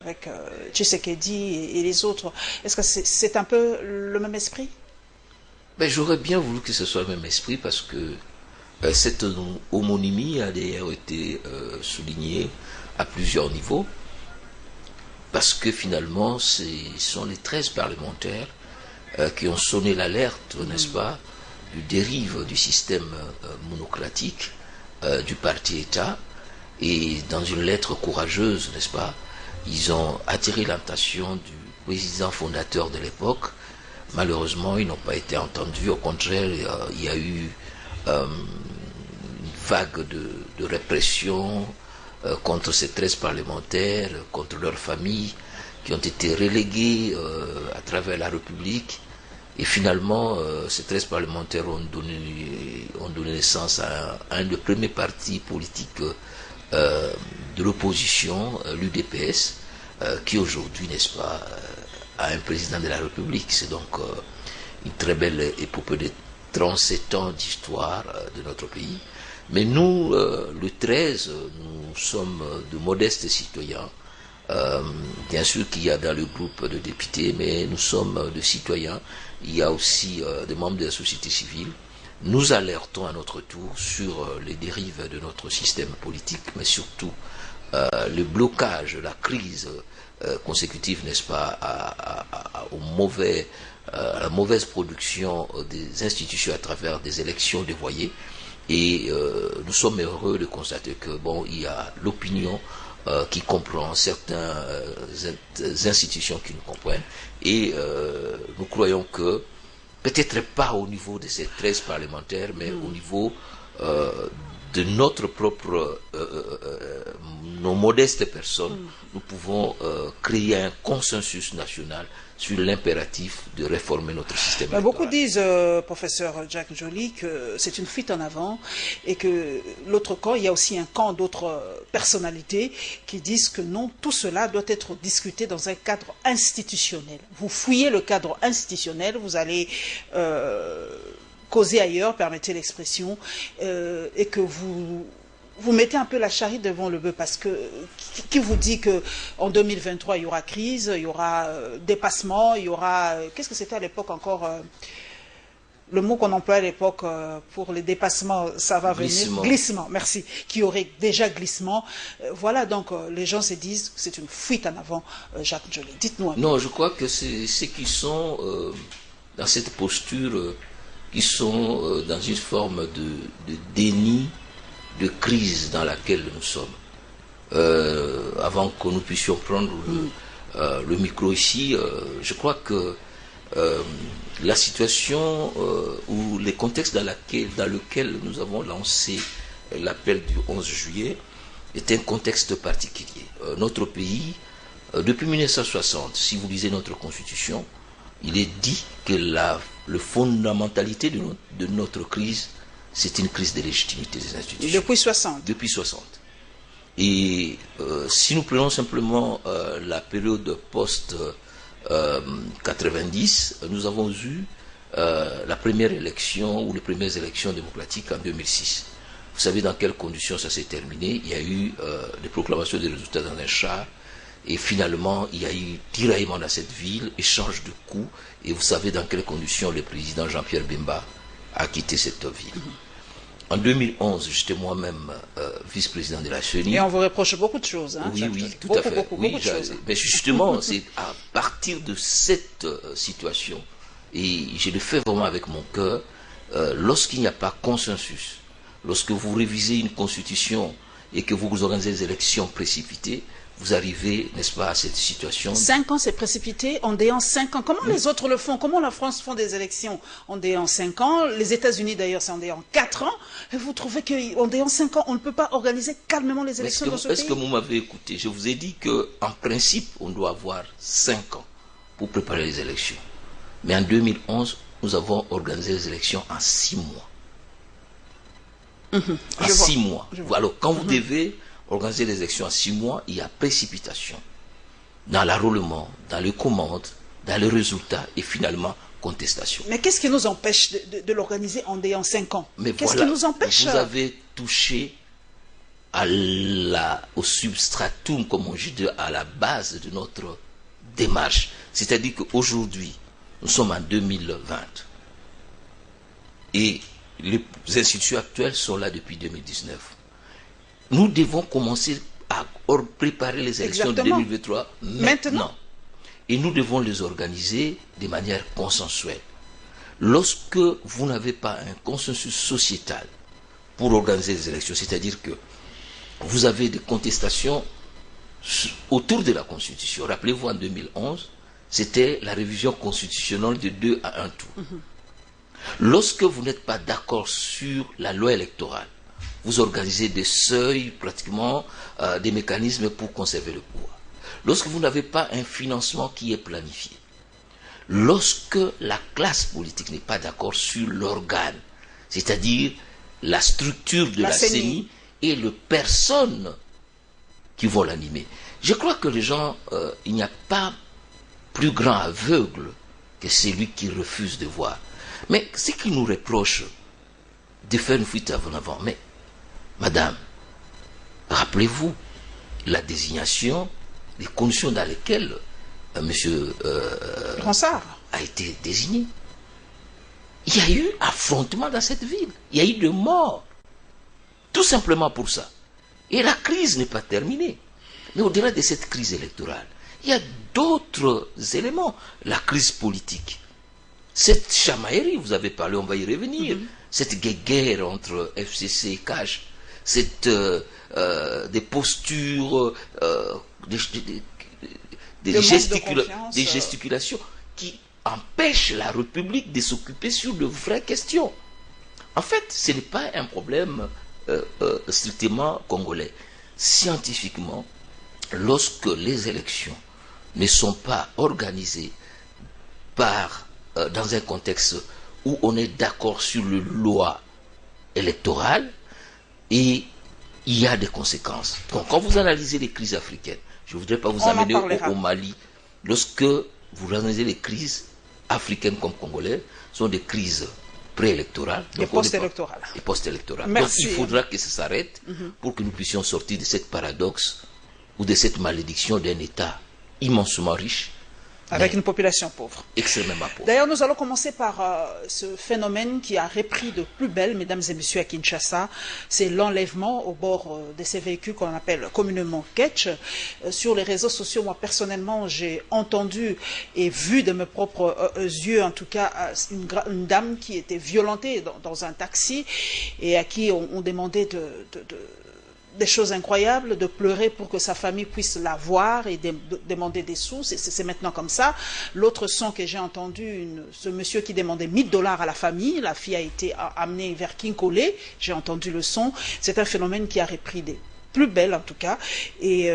avec Tshisekedi et les autres. Est-ce que c'est un peu le même esprit? Ben, j'aurais bien voulu que ce soit le même esprit parce que cette homonymie a d'ailleurs été soulignée à plusieurs niveaux parce que finalement ce sont les 13 parlementaires qui ont sonné l'alerte, n'est-ce pas, du dérive du système monocratique du parti-État, et dans une lettre courageuse, n'est-ce pas, ils ont attiré l'attention du président fondateur de l'époque. Malheureusement, ils n'ont pas été entendus. Au contraire, il y a eu une vague de répression contre ces 13 parlementaires, contre leurs familles, qui ont été relégués à travers la République. Et finalement, ces 13 parlementaires ont donné naissance à un des premiers partis politiques de l'opposition, l'UDPS, qui aujourd'hui, n'est-ce pas, a un président de la République. C'est donc une très belle épopée de 37 ans d'histoire de notre pays. Mais nous, le 13, nous sommes de modestes citoyens. Bien sûr qu'il y a dans le groupe de députés, mais nous sommes des citoyens. Il y a aussi des membres de la société civile. Nous alertons à notre tour sur les dérives de notre système politique, mais surtout le blocage, la crise consécutive, n'est-ce pas, à la mauvaise production des institutions à travers des élections dévoyées. Et nous sommes heureux de constater que bon, il y a l'opinion qui comprend certaines institutions qui nous comprennent, et nous croyons que peut-être pas au niveau de ces 13 parlementaires, mais au niveau de notre propre, nos modestes personnes, nous pouvons créer un consensus national sur l'impératif de réformer notre système électoral. Beaucoup disent, professeur Jack Joly, que c'est une fuite en avant et que l'autre camp, il y a aussi un camp d'autres personnalités qui disent que non, tout cela doit être discuté dans un cadre institutionnel. Vous fouillez le cadre institutionnel, vous allez causer ailleurs, permettez l'expression, et que vous mettez un peu la charrue devant le bœuf, parce que qui vous dit qu'en 2023 il y aura crise, il y aura dépassement, il y aura... Qu'est-ce que c'était à l'époque encore le mot qu'on employait à l'époque pour les dépassements, ça va venir. Glissement, merci. Qui aurait déjà glissement. Voilà, donc les gens se disent que c'est une fuite en avant, Jacques Joly. Dites-nous un peu. Non, je crois que c'est ceux qui sont dans cette posture, qui sont dans une forme de déni, de crise dans laquelle nous sommes. Avant que nous puissions prendre le micro ici, je crois que la situation ou les contextes dans lequel nous avons lancé l'appel du 11 juillet est un contexte particulier. Notre pays, depuis 1960, si vous lisez notre constitution, il est dit que la fondamentalité de notre crise, c'est une crise de légitimité des institutions. Depuis 60. Depuis 60. Et si nous prenons simplement la période post-90, nous avons eu la première élection ou les premières élections démocratiques en 2006. Vous savez dans quelles conditions ça s'est terminé? Il y a eu des proclamations des résultats dans un char, et finalement il y a eu tiraillement dans cette ville, échange de coups, et vous savez dans quelles conditions le président Jean-Pierre Bemba a quitté cette ville. En 2011, j'étais moi-même vice-président de la CENI. Et on vous reproche beaucoup de choses. Hein, oui, oui, tout à fait. Beaucoup de choses. Mais justement, c'est à partir de cette situation, et je le fais vraiment avec mon cœur, lorsqu'il n'y a pas consensus, lorsque vous révisez une constitution et que vous organisez des élections précipitées, vous arrivez, n'est-ce pas, à cette situation. 5 ans, c'est précipité, en déant 5 ans. Comment les autres le font? Comment la France font des élections en déant 5 ans? Les États-Unis, d'ailleurs, c'est en déant 4 ans. Et vous trouvez qu'en déant 5 ans, on ne peut pas organiser calmement les élections dans ce pays? Est-ce que vous m'avez écouté? Je vous ai dit qu'en principe, on doit avoir 5 ans pour préparer les élections. Mais en 2011, nous avons organisé les élections en 6 mois. En 6 mois. Alors, quand vous devez organiser les élections en 6 mois, il y a précipitation dans l'enrôlement, dans les commandes, dans les résultats et finalement contestation. Mais qu'est-ce qui nous empêche de l'organiser en 5 ans? Qu'est-ce qui nous empêche? Vous avez touché au substratum, comme on dit, à la base de notre démarche. C'est-à-dire qu'aujourd'hui, nous sommes en 2020 et les institutions actuelles sont là depuis 2019. Nous devons commencer à préparer les élections de 2023 maintenant. Et nous devons les organiser de manière consensuelle. Lorsque vous n'avez pas un consensus sociétal pour organiser les élections, c'est-à-dire que vous avez des contestations autour de la Constitution. Rappelez-vous, en 2011, c'était la révision constitutionnelle de 2 à 1 tour. Lorsque vous n'êtes pas d'accord sur la loi électorale, vous organisez des seuils, pratiquement des mécanismes pour conserver le pouvoir. Lorsque vous n'avez pas un financement qui est planifié, lorsque la classe politique n'est pas d'accord sur l'organe, c'est-à-dire la structure de la CENI et les personnes qui vont l'animer. Je crois que les gens, il n'y a pas plus grand aveugle que celui qui refuse de voir. Mais ce qu'ils nous reprochent de faire une fuite en avant, mais madame, rappelez-vous la désignation, les conditions dans lesquelles monsieur Ronsard a été désigné. Il y a eu affrontement dans cette ville. Il y a eu de morts. Tout simplement pour ça. Et la crise n'est pas terminée. Mais au-delà de cette crise électorale, il y a d'autres éléments. La crise politique. Cette chamaillerie, vous avez parlé, on va y revenir. Cette guerre entre FCC et CAJ. Des postures, des gesticulations qui empêchent la République de s'occuper sur de vraies questions. En fait, ce n'est pas un problème strictement congolais. Scientifiquement, lorsque les élections ne sont pas organisées dans un contexte où on est d'accord sur le loi électorale, et il y a des conséquences. Donc, quand vous analysez les crises africaines, je ne voudrais pas vous amener au Mali, lorsque vous analysez les crises africaines comme congolaises, sont des crises préélectorales et post-électorales. Donc il faudra que ça s'arrête pour que nous puissions sortir de cette paradoxe ou de cette malédiction d'un État immensement riche avec une population pauvre. Extrêmement pauvre. D'ailleurs, nous allons commencer par ce phénomène qui a repris de plus belle, mesdames et messieurs, à Kinshasa. C'est l'enlèvement au bord de ces véhicules qu'on appelle communément ketch. Sur les réseaux sociaux, moi, personnellement, j'ai entendu et vu de mes propres yeux, en tout cas, une dame qui était violentée dans un taxi et à qui on demandait des choses incroyables, de pleurer pour que sa famille puisse la voir et demander des sous. C'est maintenant comme ça. L'autre son que j'ai entendu, ce monsieur qui demandait $1000 à la famille, la fille a été amenée vers Kinkole, j'ai entendu le son. C'est un phénomène qui a repris des plus belles en tout cas, et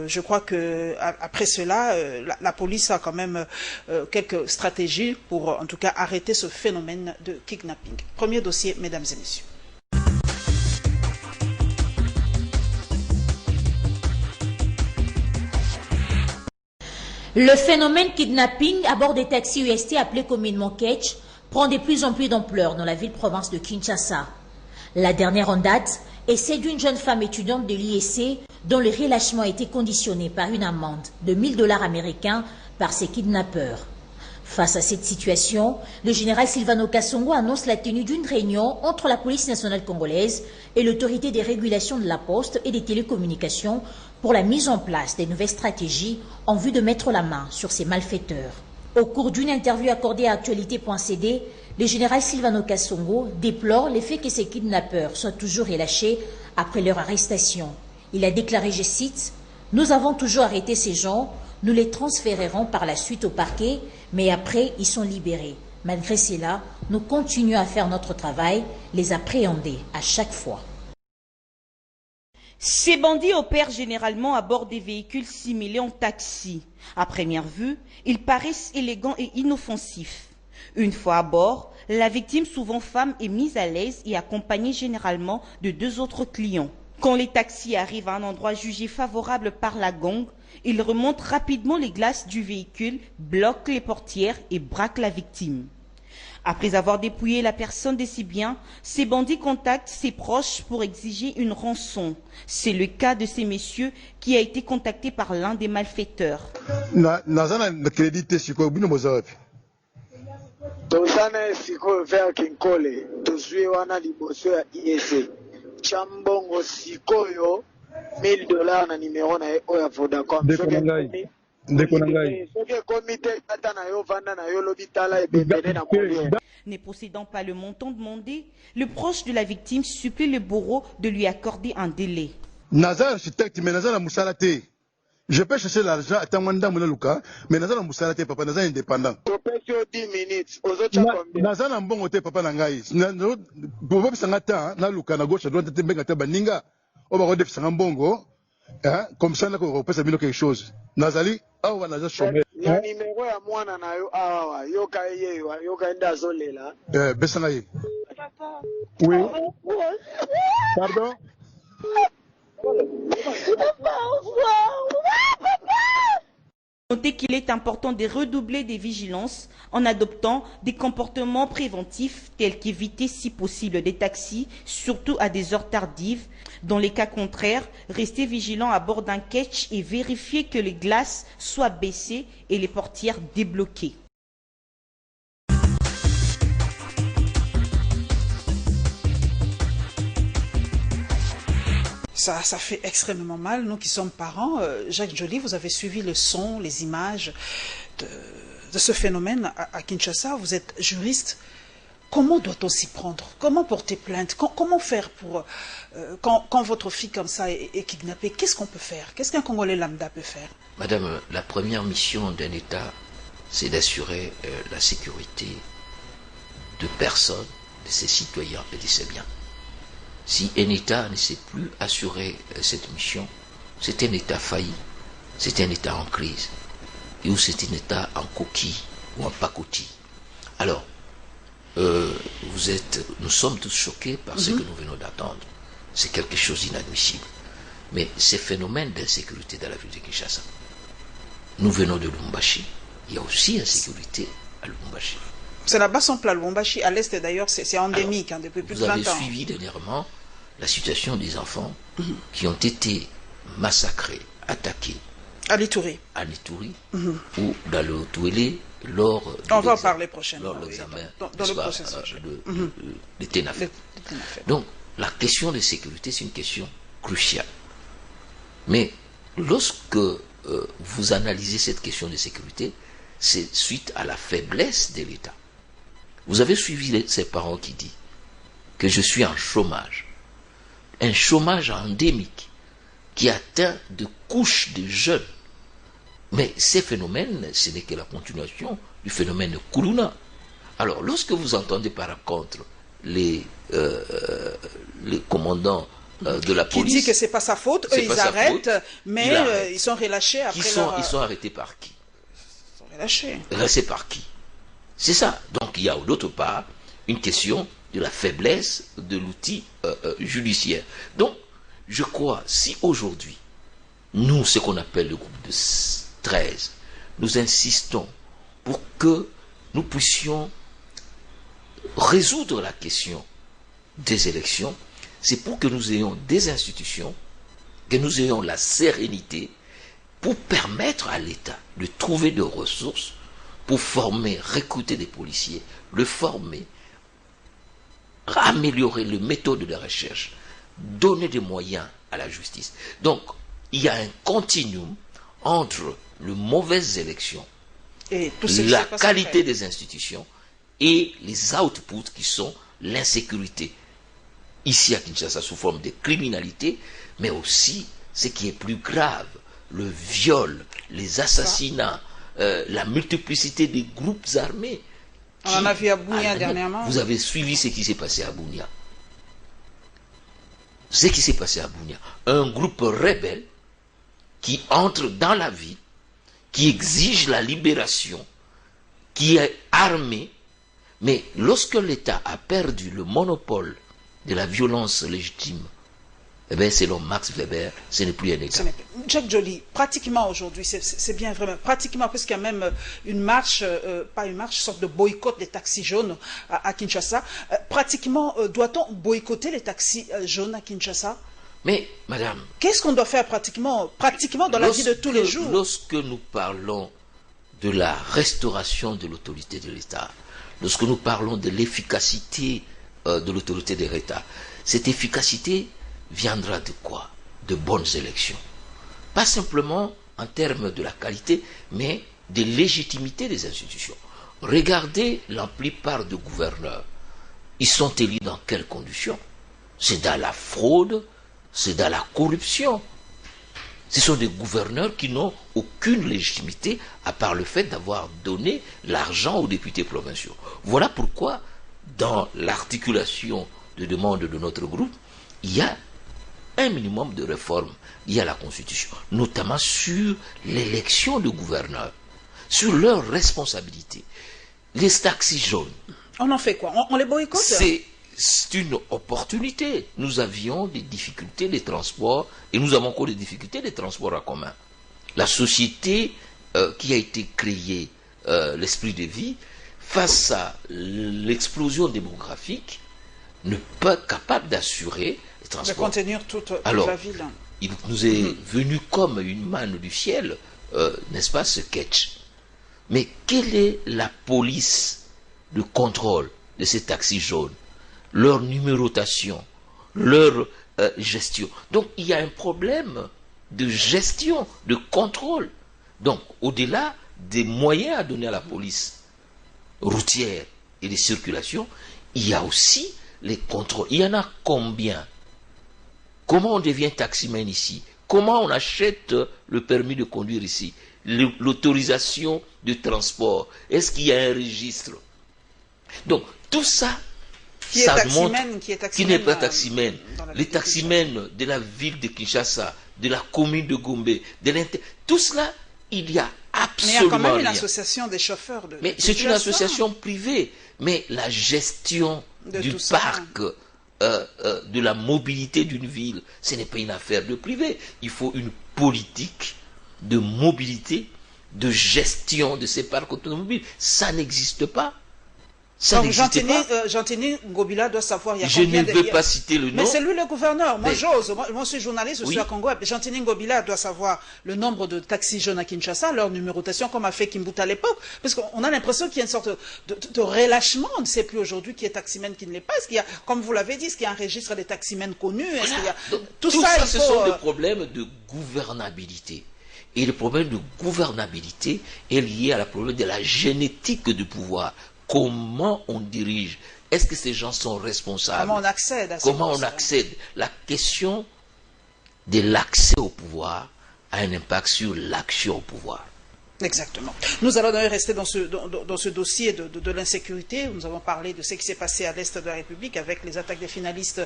je crois que après cela, la police a quand même quelques stratégies pour en tout cas arrêter ce phénomène de kidnapping. Premier dossier, mesdames et messieurs. Le phénomène kidnapping à bord des taxis UST appelés communément ketch prend de plus en plus d'ampleur dans la ville-province de Kinshasa. La dernière en date est celle d'une jeune femme étudiante de l'IEC dont le relâchement a été conditionné par une amende de $1000 américains par ses kidnappeurs. Face à cette situation, le général Silvano Kasongo annonce la tenue d'une réunion entre la police nationale congolaise et l'autorité des régulations de la poste et des télécommunications pour la mise en place des nouvelles stratégies en vue de mettre la main sur ces malfaiteurs. Au cours d'une interview accordée à Actualité.cd, le général Silvano Kasongo déplore le fait que ces kidnappeurs soient toujours relâchés après leur arrestation. Il a déclaré, je cite, « Nous avons toujours arrêté ces gens, nous les transférerons par la suite au parquet, mais après ils sont libérés. Malgré cela, nous continuons à faire notre travail, les appréhender à chaque fois. » Ces bandits opèrent généralement à bord des véhicules similés en taxi. À première vue, ils paraissent élégants et inoffensifs. Une fois à bord, la victime, souvent femme, est mise à l'aise et accompagnée généralement de 2 autres clients. Quand les taxis arrivent à un endroit jugé favorable par la gang, ils remontent rapidement les glaces du véhicule, bloquent les portières et braquent la victime. Après avoir dépouillé la personne de ses biens, ces bandits contactent ses proches pour exiger une rançon. C'est le cas de ces messieurs qui a été contacté par l'un des malfaiteurs. Tozana siko vers Kinkole, tozui wana liboso ya IEC. Chambongo sikoyo $1000 na numéro na oya Vodacom. Ne possédant pas le montant demandé, le proche de la victime supplie le bourreau de lui accorder un délai. Je peux chercher l'argent à Tamanda Mounalouka, mais Nazana Moussalate, papa, Nazana indépendant. 10 minutes. Nazana Mbongote, papa Nangaï. Bobo Sangata, Naluka, na gauche, à droite, Tembengata Baninga, Obarode Sangambongo, comme ça, on repose à quelque chose. Nazali, Awa Nazar Chomé. Ya numéro ya mwana na yo awa, yoka yewa, yoka enda zolela. Bessangaï. Oui. Pardon? Notez qu'il est important de redoubler des vigilances en adoptant des comportements préventifs tels qu'éviter si possible des taxis, surtout à des heures tardives. Dans les cas contraires, restez vigilant à bord d'un ketch et vérifiez que les glaces soient baissées et les portières débloquées. Ça fait extrêmement mal, nous qui sommes parents. Jacques Joly, vous avez suivi le son, les images de ce phénomène à Kinshasa. Vous êtes juriste. Comment doit-on s'y prendre? Comment porter plainte? Comment faire pour... quand votre fille comme ça est kidnappée, qu'est-ce qu'on peut faire? Qu'est-ce qu'un Congolais lambda peut faire? Madame, la première mission d'un État, c'est d'assurer la sécurité de personnes, de ses citoyens et de ses biens. Si un État ne sait plus assurer cette mission, c'est un État failli, c'est un État en crise, et où c'est un État en coquille ou en pacotille. Alors, nous sommes tous choqués par ce que nous venons d'attendre. C'est quelque chose d'inadmissible. Mais ces phénomènes d'insécurité dans la ville de Kinshasa, nous venons de Lubumbashi. Il y a aussi insécurité à Lubumbashi. C'est là-bas son plat, Lubumbashi. À l'est d'ailleurs, c'est endémique depuis plus de 20 ans. Vous avez suivi dernièrement la situation des enfants qui ont été massacrés, attaqués. À l'Ituri. À l'Ituri, ou dans le Touélé, lors de on va en parler prochainement. Lors de l'examen dans le processus. de Ténafé. Donc, la question de sécurité, c'est une question cruciale. Mais lorsque vous analysez cette question de sécurité, c'est suite à la faiblesse de l'État. Vous avez suivi ces parents qui disent que je suis en chômage. Un chômage endémique qui atteint de couches de jeunes. Mais ces phénomènes, ce n'est que la continuation du phénomène de Koulouna. Alors, lorsque vous entendez par contre les commandants de la police... Qui dit que ce n'est pas sa faute, eux ils arrêtent, mais ils sont relâchés après Ils sont arrêtés par qui? Ils sont relâchés. Relâchés par qui? C'est ça. Donc, il y a d'autre part une question de la faiblesse de l'outil judiciaire. Donc, je crois, si aujourd'hui, nous, ce qu'on appelle le groupe de 13, nous insistons pour que nous puissions résoudre la question des élections, c'est pour que nous ayons des institutions, que nous ayons la sérénité pour permettre à l'État de trouver des ressources pour former, recruter des policiers, le former, améliorer les méthodes de recherche, donner des moyens à la justice. Donc, il y a un continuum entre les mauvaises élections, et la qualité des institutions et les outputs qui sont l'insécurité. Ici à Kinshasa sous forme de criminalité, mais aussi ce qui est plus grave, le viol, les assassinats, la multiplicité des groupes armés. On en a vu à Bunia dernièrement. Vous avez suivi ce qui s'est passé à Bunia. Ce qui s'est passé à Bunia. Un groupe rebelle qui entre dans la vie, qui exige la libération, qui est armé, mais lorsque l'État a perdu le monopole de la violence légitime, eh bien, selon Max Weber, ce n'est plus un État. Jack Joly, pratiquement aujourd'hui, c'est bien vraiment, pratiquement, parce qu'il y a même une marche, pas une marche, une sorte de boycott des taxis jaunes à Kinshasa. Pratiquement, doit-on boycotter les taxis jaunes à Kinshasa? Mais, madame... Qu'est-ce qu'on doit faire pratiquement dans la vie de tous les jours? Lorsque nous parlons de la restauration de l'autorité de l'État, lorsque nous parlons de l'efficacité de l'autorité de l'État, cette efficacité viendra de quoi? De bonnes élections. Pas simplement en termes de la qualité, mais de légitimité des institutions. Regardez la plupart des gouverneurs. Ils sont élus dans quelles conditions? C'est dans la fraude, c'est dans la corruption. Ce sont des gouverneurs qui n'ont aucune légitimité à part le fait d'avoir donné l'argent aux députés provinciaux. Voilà pourquoi, dans l'articulation de demande de notre groupe, il y a un minimum de réformes liées à la Constitution, notamment sur l'élection de gouverneurs, sur leurs responsabilités. Les taxis jaunes. On en fait quoi? On les boycotte? C'est une opportunité. Nous avions des difficultés de transport et nous avons encore des difficultés de transport en commun. La société qui a été créée, l'esprit de vie, face à l'explosion démographique, n'est pas capable d'assurer les transports. De contenir toute Alors, la ville. Il nous est venu comme une manne du ciel, n'est-ce pas, ce sketch. Mais quelle est la police de contrôle de ces taxis jaunes? Leur numérotation, leur gestion. Donc il y a un problème de gestion, de contrôle. Donc au-delà des moyens à donner à la police routière et de circulation, il y a aussi les contrôles. Il y en a combien? Comment on devient taximan ici? Comment on achète le permis de conduire ici? L'autorisation de transport? Est-ce qu'il y a un registre? Donc tout ça, ça montre qui n'est pas taximen. Les taximens de la ville de Kinshasa, de la commune de Gombe, tout cela, il y a absolument rien. Mais il y a quand même une association des chauffeurs. Mais c'est une association privée. Mais la gestion du parc, de la mobilité d'une ville, ce n'est pas une affaire de privé. Il faut une politique de mobilité, de gestion de ces parcs automobiles. Ça n'existe pas. Donc Jean-Tini Ngobila doit savoir il y a je ne veux pas citer le nom. Mais c'est lui le gouverneur. Moi j'ose. Moi je suis journaliste, je suis à Congo. Jean-Tini Ngobila doit savoir le nombre de taxis jaunes à Kinshasa, leur numérotation, comme a fait Kimbuta à l'époque. Parce qu'on a l'impression qu'il y a une sorte de relâchement. On ne sait plus aujourd'hui qui est taximan, qui ne l'est pas. Est-ce qu'il y a, comme vous l'avez dit, est-ce qu'il y a un registre des taximens connus? Est-ce qu'il y a... Tout ça, ce sont des problèmes de gouvernabilité. Et le problème de gouvernabilité est lié à la problème de la génétique du pouvoir. Comment on dirige? Est-ce que ces gens sont responsables? Comment on accède à Comment on accède? La question de l'accès au pouvoir a un impact sur l'action au pouvoir. Exactement. Nous allons rester dans ce dossier de l'insécurité. Nous avons parlé de ce qui s'est passé à l'est de la République avec les attaques des finalistes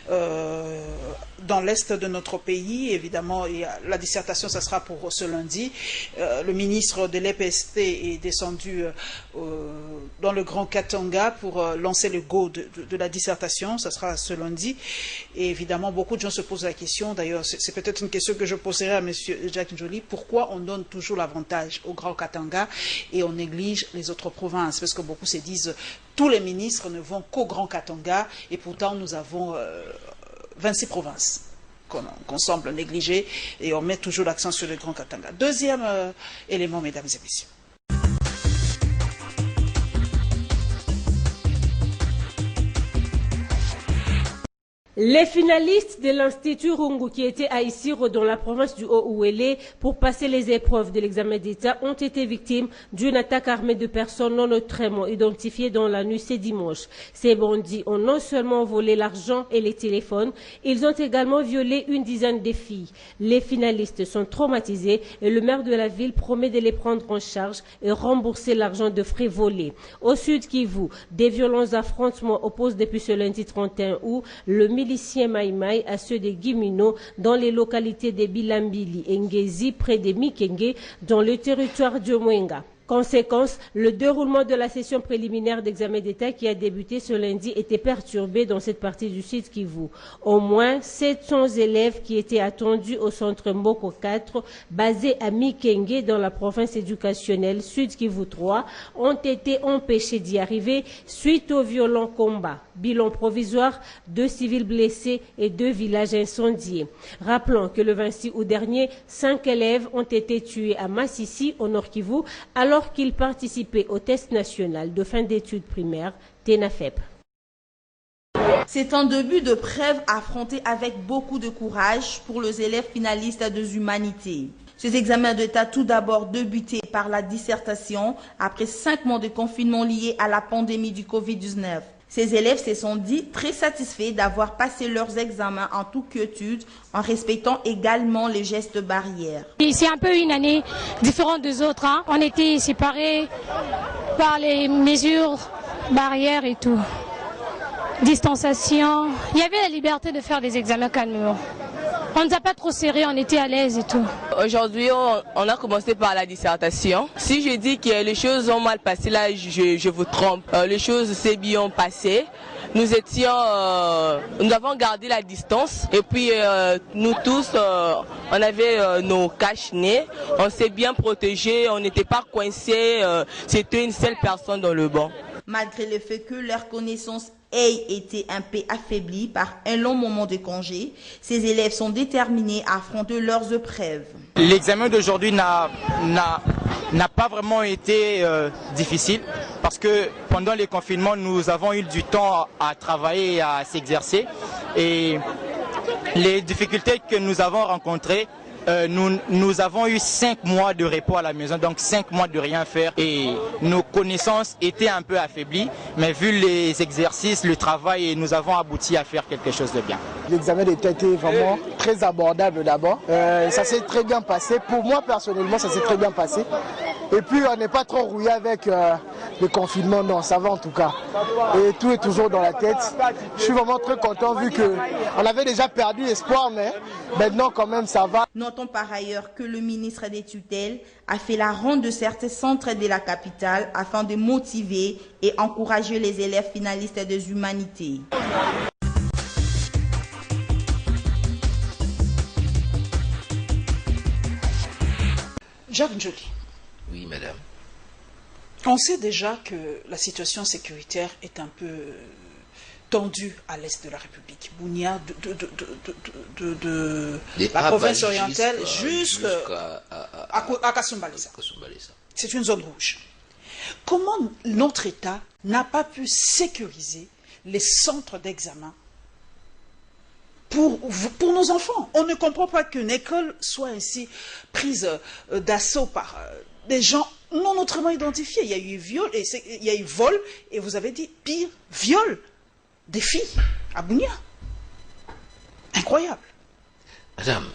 dans l'est de notre pays. Évidemment, la dissertation, ça sera pour ce lundi. Le ministre de l'EPST est descendu dans le Grand Katanga pour lancer le go de la dissertation. Ça sera ce lundi. Et évidemment, beaucoup de gens se posent la question. D'ailleurs, c'est peut-être une question que je poserai à M. Jack Joly. Pourquoi on donne toujours l'avantage au Grand Katanga et on néglige les autres provinces? Parce que beaucoup se disent tous les ministres ne vont qu'au Grand Katanga et pourtant nous avons 26 provinces qu'on semble négliger et on met toujours l'accent sur le Grand Katanga. Deuxième élément, mesdames et messieurs. Les finalistes de l'Institut Rungu qui étaient à Isiro dans la province du Haut-Ouélé pour passer les épreuves de l'examen d'État ont été victimes d'une attaque armée de personnes non autrement identifiées dans la nuit ce dimanche. Ces bandits ont non seulement volé l'argent et les téléphones, ils ont également violé une dizaine de filles. Les finalistes sont traumatisés et le maire de la ville promet de les prendre en charge et rembourser l'argent de frais volés. Au sud Kivu, des violents affrontements opposent depuis ce lundi 31 août le milicien Maïmaï à ceux de Guimino dans les localités de Bilambili et Ngezi près de Mikenge dans le territoire de Mwenga. Conséquence, le déroulement de la session préliminaire d'examen d'État qui a débuté ce lundi était perturbé dans cette partie du Sud Kivu. Au moins 700 élèves qui étaient attendus au centre Mboko 4, basé à Mikenge dans la province éducationnelle Sud Kivu 3, ont été empêchés d'y arriver suite aux violents combats. Bilan provisoire, 2 civils blessés et 2 villages incendiés. Rappelons que le 26 août dernier, 5 élèves ont été tués à Massissi, au Nord Kivu, alors qu'ils participaient au test national de fin d'études primaires TENAFEP. C'est un début de preuve affronté avec beaucoup de courage pour les élèves finalistes des humanités. Ces examens d'État tout d'abord débutés par la dissertation après 5 mois de confinement liés à la pandémie du Covid-19. Ces élèves se sont dit très satisfaits d'avoir passé leurs examens en toute quiétude en respectant également les gestes barrières. C'est un peu une année différente des autres. On était séparés par les mesures barrières et tout. Distanciation. Il y avait la liberté de faire des examens calmement. On ne nous a pas trop serré, on était à l'aise et tout. Aujourd'hui, on a commencé par la dissertation. Si je dis que les choses ont mal passé, là, je vous trompe. Les choses s'est bien passées. Nous avons gardé la distance. Et puis, nous tous, on avait nos cache-nez. On s'est bien protégés, on n'était pas coincés. C'était une seule personne dans le banc. Malgré le fait que leur connaissance ait été un peu affaiblie par un long moment de congé, ces élèves sont déterminés à affronter leurs épreuves. L'examen d'aujourd'hui n'a pas vraiment été difficile parce que pendant les confinements, nous avons eu du temps à travailler et à s'exercer. Les difficultés que nous avons rencontrées, nous avons eu 5 mois de repos à la maison, donc 5 mois de rien faire et nos connaissances étaient un peu affaiblies, mais vu les exercices, le travail, nous avons abouti à faire quelque chose de bien. L'examen d'État était vraiment très abordable d'abord, ça s'est très bien passé, pour moi personnellement ça s'est très bien passé. Et puis on n'est pas trop rouillé avec le confinement, non, ça va en tout cas. Et tout est toujours dans la tête. Je suis vraiment très content vu qu'on avait déjà perdu espoir, mais maintenant quand même ça va. Notons par ailleurs que le ministre des tutelles a fait la ronde de certains centres de la capitale afin de motiver et encourager les élèves finalistes des humanités. Jacques Njoli. Oui, madame. On sait déjà que la situation sécuritaire est un peu tendue à l'est de la République. Bounia, de la province orientale jusqu'à Kasumbalesa. C'est une zone rouge. Comment notre État n'a pas pu sécuriser les centres d'examen pour nos enfants? On ne comprend pas qu'une école soit ainsi prise d'assaut par des gens non autrement identifiés. Il y a eu viol, il y a eu vol, et vous avez dit pire, viol des filles à Bounia. Incroyable. Madame,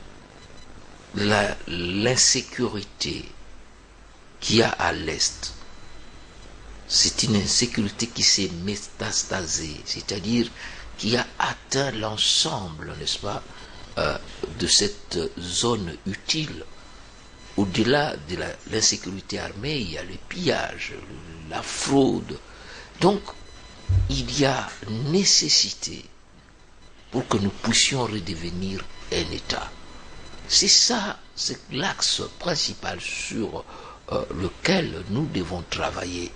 l'insécurité qu'il y a à l'Est, c'est une insécurité qui s'est métastasée, c'est-à-dire qui a atteint l'ensemble, n'est-ce pas, de cette zone utile. Au-delà de l'insécurité armée, il y a le pillage, la fraude. Donc, il y a nécessité pour que nous puissions redevenir un État. C'est ça, c'est l'axe principal sur lequel nous devons travailler,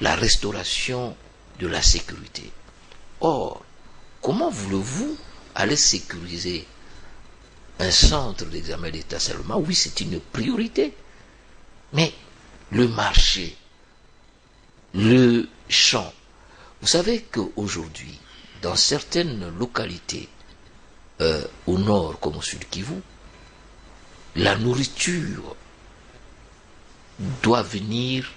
la restauration de la sécurité. Or, comment voulez-vous aller sécuriser un centre d'examen d'État seulement? Oui, c'est une priorité. Mais le marché, le champ, vous savez qu'aujourd'hui, dans certaines localités, au nord comme au sud Kivu, la nourriture doit venir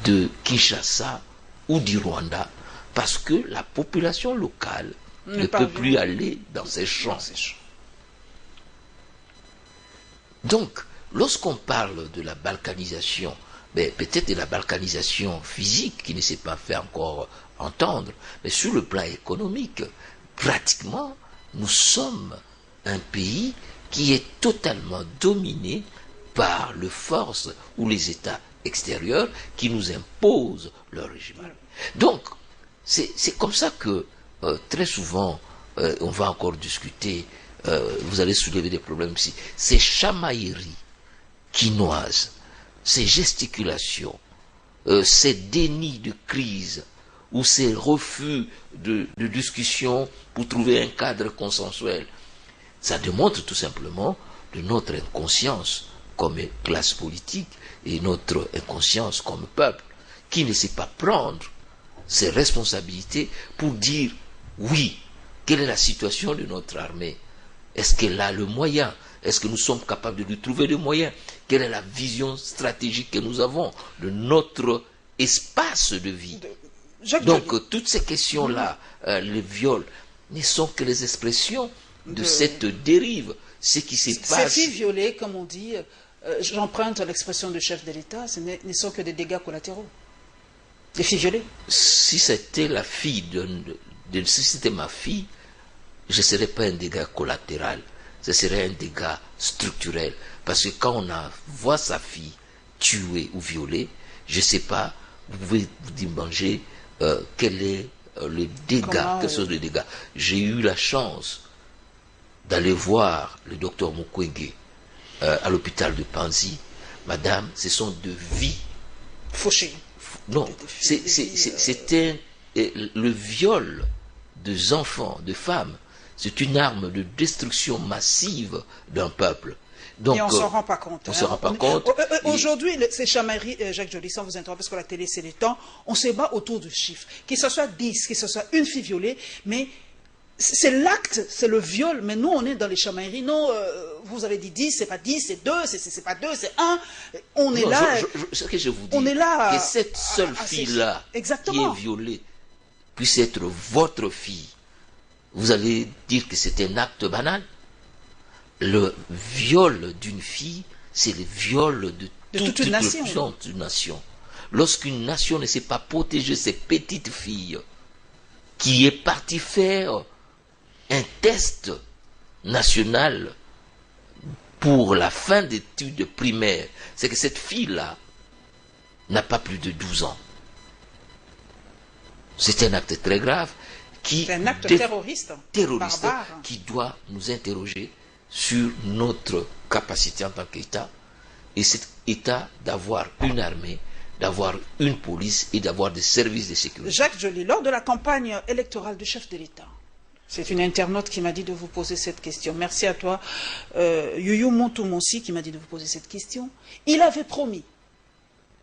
de Kinshasa ou du Rwanda parce que la population locale ne peut plus aller dans ces champs. Donc, lorsqu'on parle de la balkanisation, peut-être de la balkanisation physique qui ne s'est pas fait encore entendre, mais sur le plan économique, pratiquement, nous sommes un pays qui est totalement dominé par les forces ou les États extérieurs qui nous imposent leur régime. Donc, c'est comme ça que très souvent, on va encore discuter, vous allez soulever des problèmes ici. Ces chamailleries quinoises, ces gesticulations, ces dénis de crise ou ces refus de discussion pour trouver un cadre consensuel, ça démontre tout simplement de notre inconscience comme classe politique et notre inconscience comme peuple, qui ne sait pas prendre ses responsabilités pour dire oui, quelle est la situation de notre armée? Est-ce qu'elle a le moyen? Est-ce que nous sommes capables de lui trouver le moyen? Quelle est la vision stratégique que nous avons de notre espace de vie? Donc toutes ces questions-là, les viols, ne sont que les expressions de cette dérive. Ce qui se passe... Ces filles violées, comme on dit, j'emprunte l'expression du chef de l'État, ce ne sont que des dégâts collatéraux. Des filles violées. Si c'était la fille si c'était ma fille, je ne serais pas un dégât collatéral, ce serait un dégât structurel. Parce que quand on voit sa fille tuée ou violée, je ne sais pas, vous pouvez vous demander quel est le dégât, quels sont les dégâts. J'ai eu la chance d'aller voir le docteur Mukwege à l'hôpital de Panzi. Madame, ce sont de vies fauchées. Non, c'était le viol des enfants, de femmes. C'est une arme de destruction massive d'un peuple. Donc, et on ne s'en rend pas compte. On ne s'en rend pas compte. Aujourd'hui, ces chamailleries, Jacques Joly, sans vous interrompre, parce que la télé, c'est les temps, on se bat autour de chiffres. Que ce soit 10, que ce soit une fille violée, mais c'est l'acte, c'est le viol. Mais nous, on est dans les chamailleries. Non, vous avez dit 10, c'est pas 10, c'est 2, c'est pas 2, c'est 1. On est là. Ce que je vous dis, on est là, que cette seule fille-là qui est violée puisse être votre fille, vous allez dire que c'est un acte banal? Le viol d'une fille, c'est le viol de toute une nation. Lorsqu'une nation ne sait pas protéger ses petites filles, qui est partie faire un test national pour la fin d'études primaires, c'est que cette fille-là n'a pas plus de 12 ans. C'est un acte très grave. C'est un acte terroriste, qui doit nous interroger sur notre capacité en tant qu'État, et cet État d'avoir une armée, d'avoir une police et d'avoir des services de sécurité. Jacques Joly, lors de la campagne électorale du chef de l'État, c'est une internaute qui m'a dit de vous poser cette question. Merci à toi, Youyou Montoumonsi, qui m'a dit de vous poser cette question. Il avait promis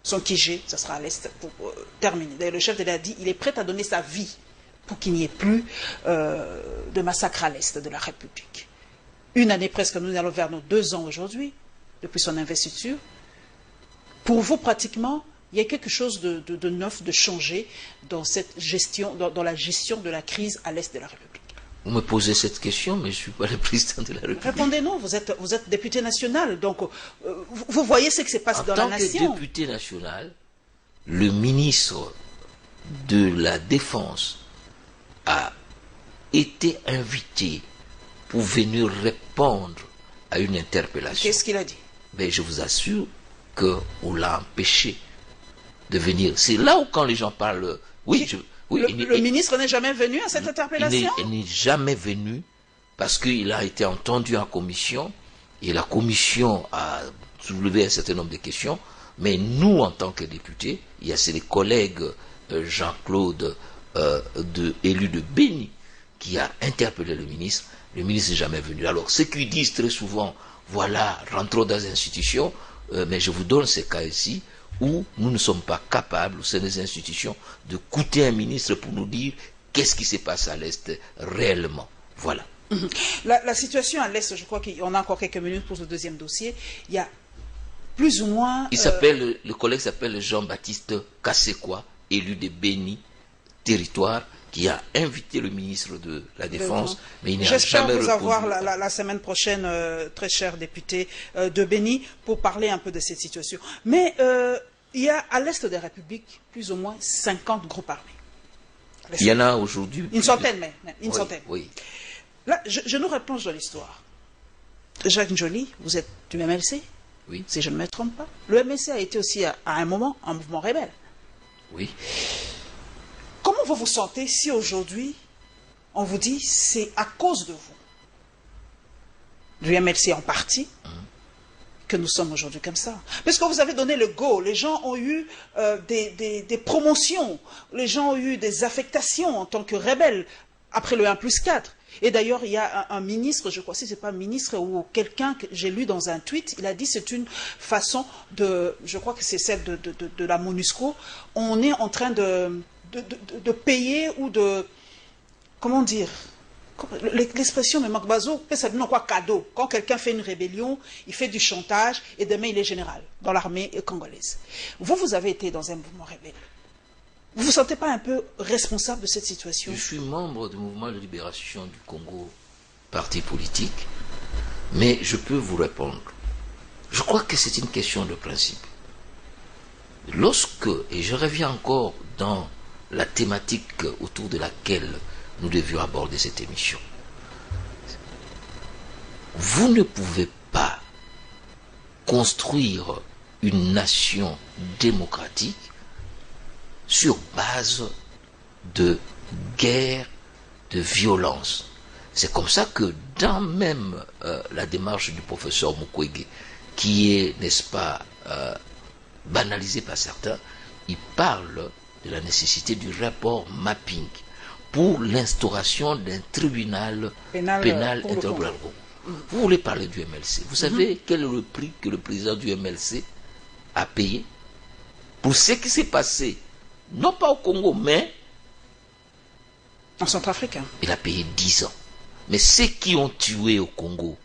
son Kijé, ça sera à l'Est pour terminer. D'ailleurs, le chef de l'État a dit qu'il est prêt à donner sa vie pour qu'il n'y ait plus de massacre à l'Est de la République. Une année presque, nous allons vers nos 2 ans aujourd'hui, depuis son investiture. Pour vous, pratiquement, il y a quelque chose de neuf, de changé dans cette gestion, dans la gestion de la crise à l'Est de la République. Vous me posez cette question, mais je ne suis pas le président de la République. Répondez-nous, vous êtes député national, donc vous voyez ce qui se passe dans la nation. En tant que député national, le ministre de la Défense a été invité pour venir répondre à une interpellation. Qu'est-ce qu'il a dit? Ben, je vous assure qu'on l'a empêché de venir. C'est là où quand les gens parlent... Oui, le ministre n'est jamais venu à cette interpellation? Il n'est jamais venu parce qu'il a été entendu en commission et la commission a soulevé un certain nombre de questions. Mais nous, en tant que députés, il y a ses collègues Jean-Claude, élu de Béni, qui a interpellé le ministre. Le ministre n'est jamais venu. Alors, ceux qui disent très souvent, voilà, rentrons dans les institutions, mais je vous donne ces cas ici où nous ne sommes pas capables, au sein des institutions, de coûter un ministre pour nous dire qu'est-ce qui se passe à l'Est réellement. Voilà. La situation à l'Est, je crois qu'on a encore quelques minutes pour le deuxième dossier. Il y a plus ou moins... Le collègue s'appelle Jean-Baptiste Kassekwa, élu de Béni, territoire, qui a invité le ministre de la Défense, mais il n'a jamais répondu. J'espère vous avoir la semaine prochaine, très cher député de Béni, pour parler un peu de cette situation. Mais il y a à l'Est des Républiques plus ou moins 50 groupes armés. Il y en a aujourd'hui... Une centaine, mais une centaine. Oui. Là, je nous replonge dans l'histoire. Jacques Joly, vous êtes du MLC, Oui. Si je ne me trompe pas. Le MLC a été aussi à un moment un mouvement rebelle. Oui. Comment vous vous sentez si aujourd'hui, on vous dit c'est à cause de vous, du MLC en partie, que nous sommes aujourd'hui comme ça? Parce que vous avez donné le go, les gens ont eu des promotions, les gens ont eu des affectations en tant que rebelles après le 1+4. Et d'ailleurs, il y a un ministre, je crois, si ce n'est pas un ministre ou quelqu'un que j'ai lu dans un tweet, il a dit c'est une façon de, je crois que c'est celle de la MONUSCO, on est en train de payer ou de, comment dire, l'expression me manque, bazo, c'est quoi cadeau. Quand quelqu'un fait une rébellion, il fait du chantage et demain il est général dans l'armée congolaise. Vous avez été dans un mouvement rebelle. Vous ne vous sentez pas un peu responsable de cette situation? Je suis membre du mouvement de libération du Congo, parti politique, mais je peux vous répondre. Je crois que c'est une question de principe. Lorsque, et je reviens encore dans la thématique autour de laquelle nous devions aborder cette émission, vous ne pouvez pas construire une nation démocratique sur base de guerre, de violence. C'est comme ça que dans même la démarche du professeur Mukwege, qui est, n'est-ce pas, banalisée par certains, il parle de la nécessité du rapport mapping pour l'instauration d'un tribunal pénal international. Vous voulez parler du MLC. Vous savez quel est le prix que le président du MLC a payé pour ce qui s'est passé, non pas au Congo, mais en Centrafrique. Il a payé 10 ans. Mais ceux qui ont tué au Congo,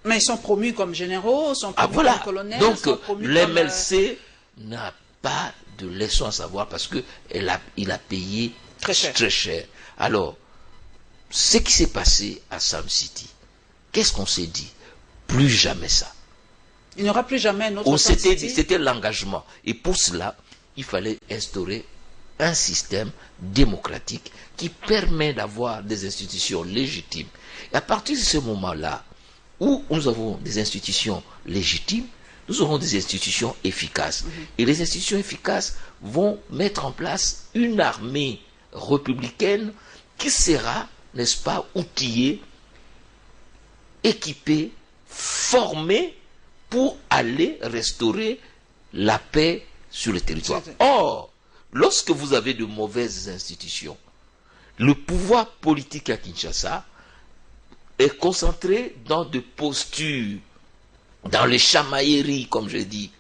mais ils sont promus comme généraux, sont promus voilà. comme colonels. Donc l'MLC n'a pas de leçon à savoir parce que il a payé très cher. Alors, ce qui s'est passé à Sam City, qu'est-ce qu'on s'est dit? Plus jamais ça. Il n'y aura plus jamais un autre Sam City. C'était l'engagement. Et pour cela, il fallait instaurer un système démocratique qui permet d'avoir des institutions légitimes. Et à partir de ce moment-là, où nous avons des institutions légitimes, nous aurons des institutions efficaces. Et les institutions efficaces vont mettre en place une armée républicaine qui sera, n'est-ce pas, outillée, équipée, formée pour aller restaurer la paix sur le territoire. Or, lorsque vous avez de mauvaises institutions, le pouvoir politique à Kinshasa est concentré dans des postures, dans les chamailleries, comme je dis.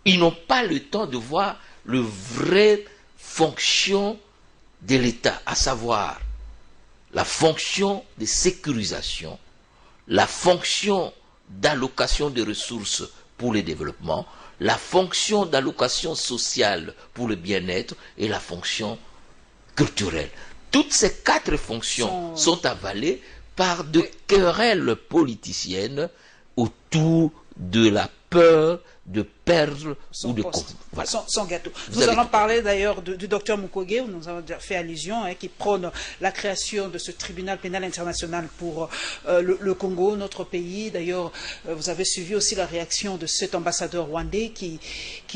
Ils n'ont pas le temps de voir le vrai fonction de l'État, à savoir la fonction de sécurisation, la fonction d'allocation de ressources pour le développement, la fonction d'allocation sociale pour le bien-être et la fonction culturelle. Toutes ces 4 fonctions sont avalées par de querelles politiciennes autour de la peur de perdre ou de voilà. Son gâteau. Nous allons parler d'ailleurs du docteur Mukwege, nous avons fait allusion, qui prône la création de ce tribunal pénal international pour le Congo, notre pays. D'ailleurs, vous avez suivi aussi la réaction de cet ambassadeur rwandais qui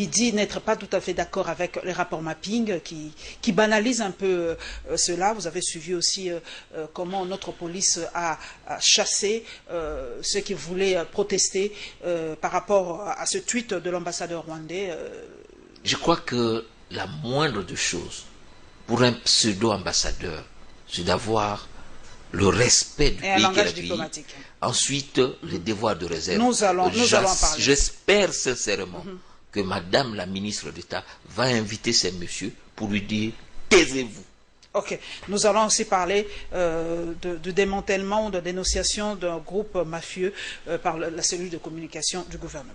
dit n'être pas tout à fait d'accord avec les rapports mapping, qui banalise un peu cela. Vous avez suivi aussi comment notre police a chassé ceux qui voulaient protester par rapport à ce tweet de l'ambassadeur rwandais. Je crois que la moindre des choses pour un pseudo-ambassadeur, c'est d'avoir le respect du pays qu'il a accueilli. Ensuite, les devoirs de réserve. Nous allons en parler. J'espère sincèrement que Madame la ministre d'État va inviter ces messieurs pour lui dire « taisez-vous ». Ok, nous allons aussi parler du démantèlement ou de dénonciation d'un groupe mafieux par la cellule de communication du gouvernement.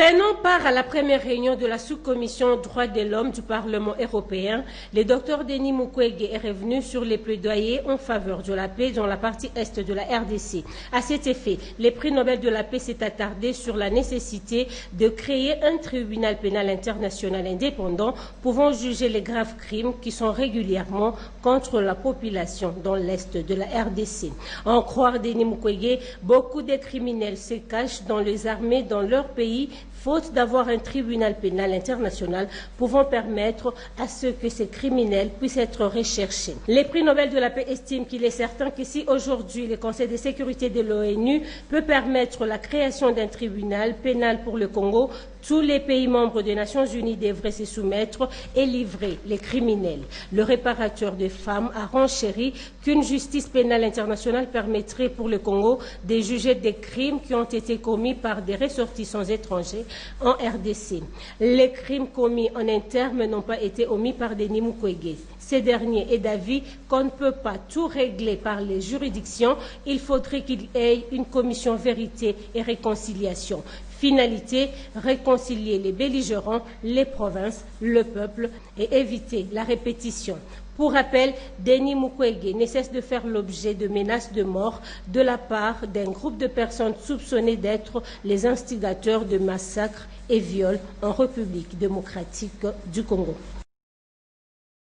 Prenant part à la première réunion de la sous-commission droits de l'homme du Parlement européen, le docteur Denis Mukwege est revenu sur les plaidoyers en faveur de la paix dans la partie est de la RDC. À cet effet, le prix Nobel de la paix s'est attardé sur la nécessité de créer un tribunal pénal international indépendant pouvant juger les graves crimes qui sont régulièrement contre la population dans l'est de la RDC. En croire Denis Mukwege, beaucoup de criminels se cachent dans les armées dans leur pays faute d'avoir un tribunal pénal international pouvant permettre à ce que ces criminels puissent être recherchés. Les prix Nobel de la paix estiment qu'il est certain que si aujourd'hui le Conseil de sécurité de l'ONU peut permettre la création d'un tribunal pénal pour le Congo, tous les pays membres des Nations Unies devraient se soumettre et livrer les criminels. Le réparateur de femmes a renchéri qu'une justice pénale internationale permettrait pour le Congo de juger des crimes qui ont été commis par des ressortissants étrangers en RDC. Les crimes commis en interne n'ont pas été omis par Denis Mukwege. Ce dernier est d'avis qu'on ne peut pas tout régler par les juridictions. Il faudrait qu'il y ait une commission vérité et réconciliation. Finalité, réconcilier les belligérants, les provinces, le peuple et éviter la répétition. Pour rappel, Denis Mukwege ne cesse de faire l'objet de menaces de mort de la part d'un groupe de personnes soupçonnées d'être les instigateurs de massacres et viols en République démocratique du Congo.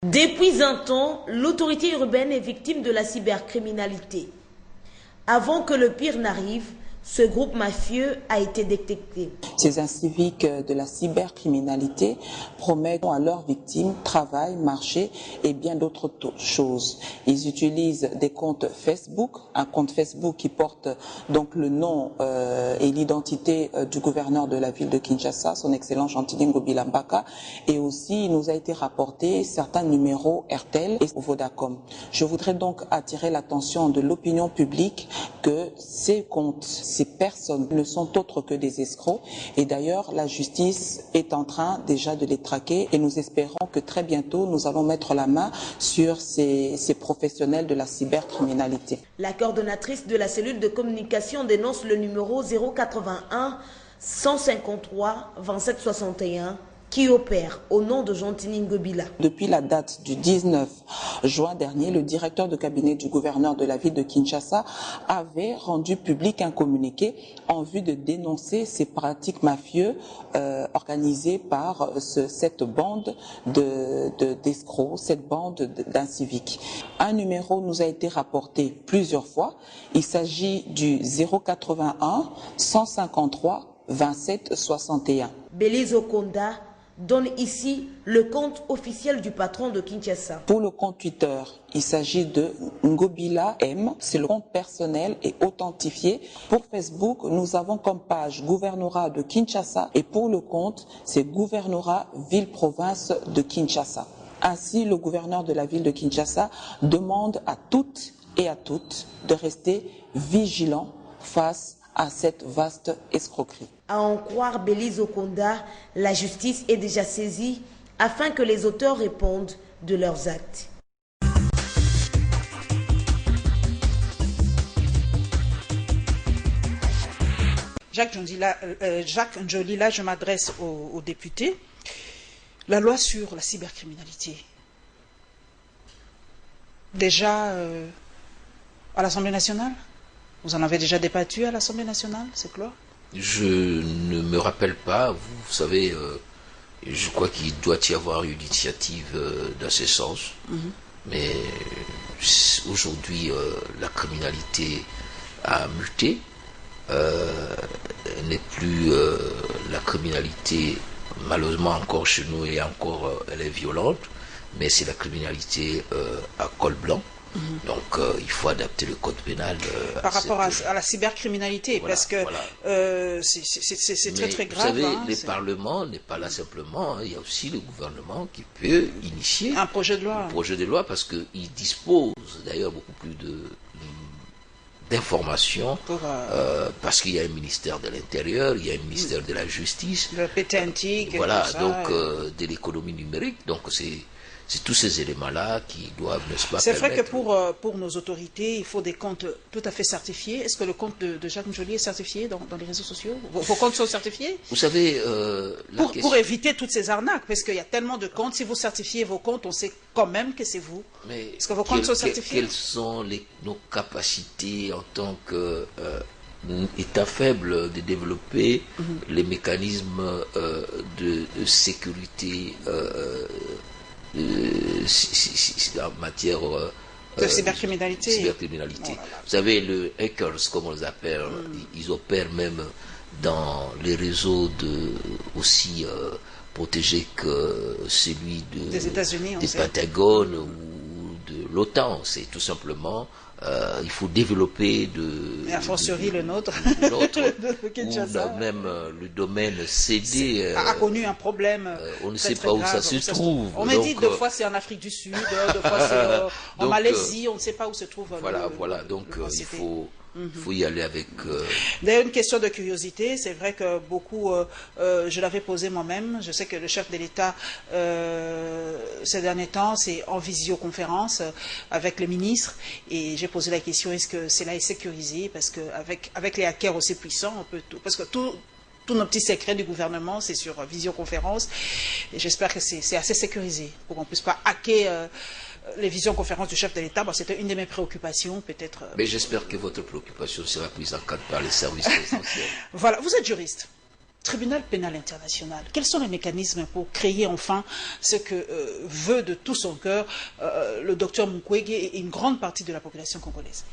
Depuis un temps, l'autorité urbaine est victime de la cybercriminalité. Avant que le pire n'arrive, ce groupe mafieux a été détecté. Ces inciviques de la cybercriminalité promettent à leurs victimes travail, marché et bien d'autres choses. Ils utilisent des comptes Facebook, un compte Facebook qui porte donc le nom et l'identité du gouverneur de la ville de Kinshasa, son excellent Gentil Ngobila Mbaka, et aussi il nous a été rapporté certains numéros RTL et Vodacom. Je voudrais donc attirer l'attention de l'opinion publique que ces comptes, ces personnes ne sont autres que des escrocs et d'ailleurs la justice est en train déjà de les traquer et nous espérons que très bientôt nous allons mettre la main sur ces professionnels de la cybercriminalité. La coordonnatrice de la cellule de communication dénonce le numéro 081 153 27 61 qui opère au nom de Gentil Ngobila. Depuis la date du 19 juin dernier, le directeur de cabinet du gouverneur de la ville de Kinshasa avait rendu public un communiqué en vue de dénoncer ces pratiques mafieuses organisées par cette bande d'escrocs, cette bande d'inciviques. Un numéro nous a été rapporté plusieurs fois. Il s'agit du 081 153 27 61. Belize Okonda donne ici le compte officiel du patron de Kinshasa. Pour le compte Twitter, il s'agit de Ngobila M. C'est le compte personnel et authentifié. Pour Facebook, nous avons comme page gouvernorat de Kinshasa et pour le compte, c'est gouvernorat ville-province de Kinshasa. Ainsi, le gouverneur de la ville de Kinshasa demande à toutes et à toutes de rester vigilants face à cette vaste escroquerie. À en croire Belize Okonda, la justice est déjà saisie afin que les auteurs répondent de leurs actes. Jacques Njolila, je m'adresse aux députés. La loi sur la cybercriminalité. Déjà à l'Assemblée nationale? Vous en avez déjà débattu à l'Assemblée nationale, cette loi? Je ne me rappelle pas. Vous savez, je crois qu'il doit y avoir une initiative dans ce sens. Mais aujourd'hui, la criminalité a muté. Elle n'est plus la criminalité, malheureusement encore chez nous, et encore elle est violente. Mais c'est la criminalité à col blanc. Donc il faut adapter le code pénal par rapport à la cybercriminalité, voilà, parce que voilà. C'est très très grave. Vous savez, le Parlement n'est pas là simplement, il y a aussi le gouvernement qui peut initier un projet de loi. Un projet de loi parce qu'il dispose d'ailleurs beaucoup plus d'informations parce qu'il y a un ministère de l'Intérieur, il y a un ministère de la Justice, le PT antique, voilà, tout ça, donc de l'économie numérique, donc c'est tous ces éléments-là qui doivent, n'est-ce pas, c'est vrai que permettre... pour nos autorités, il faut des comptes tout à fait certifiés. Est-ce que le compte de Jacques Njoli est certifié dans les réseaux sociaux? Vos comptes sont certifiés? Vous savez, pour éviter toutes ces arnaques, parce qu'il y a tellement de comptes, si vous certifiez vos comptes, on sait quand même que c'est vous. Mais est-ce que vos comptes sont certifiés? Quelles sont nos capacités en tant que État faible de développer les mécanismes de sécurité en matière de cybercriminalité. Vous savez, le hackers, comme on les appelle, ils opèrent même dans les réseaux aussi protégés que celui des États-Unis, des Pentagone ou de l'OTAN. C'est tout simplement il faut développer et a fortiori le nôtre, ou même le domaine CD a connu un problème. On ne sait pas où ça se trouve. On me dit deux fois c'est en Afrique du Sud, deux fois c'est en Malaisie, on ne sait pas où se trouve. Voilà. Donc il faut y aller avec... D'ailleurs, une question de curiosité, c'est vrai que beaucoup, je l'avais posé moi-même, je sais que le chef de l'État, ces derniers temps, c'est en visioconférence avec le ministre, et j'ai posé la question, est-ce que cela est sécurisé? Parce qu'avec les hackers aussi puissants, on peut tout, parce que tous nos petits secrets du gouvernement, c'est sur visioconférence, et j'espère que c'est assez sécurisé, pour qu'on ne puisse pas hacker... les visioconférences du chef de l'État, c'était une de mes préoccupations, peut-être. Mais j'espère que votre préoccupation sera prise en compte par les services essentiels. Voilà, vous êtes juriste. Tribunal pénal international, quels sont les mécanismes pour créer enfin ce que veut de tout son cœur le docteur Mukwege et une grande partie de la population congolaise?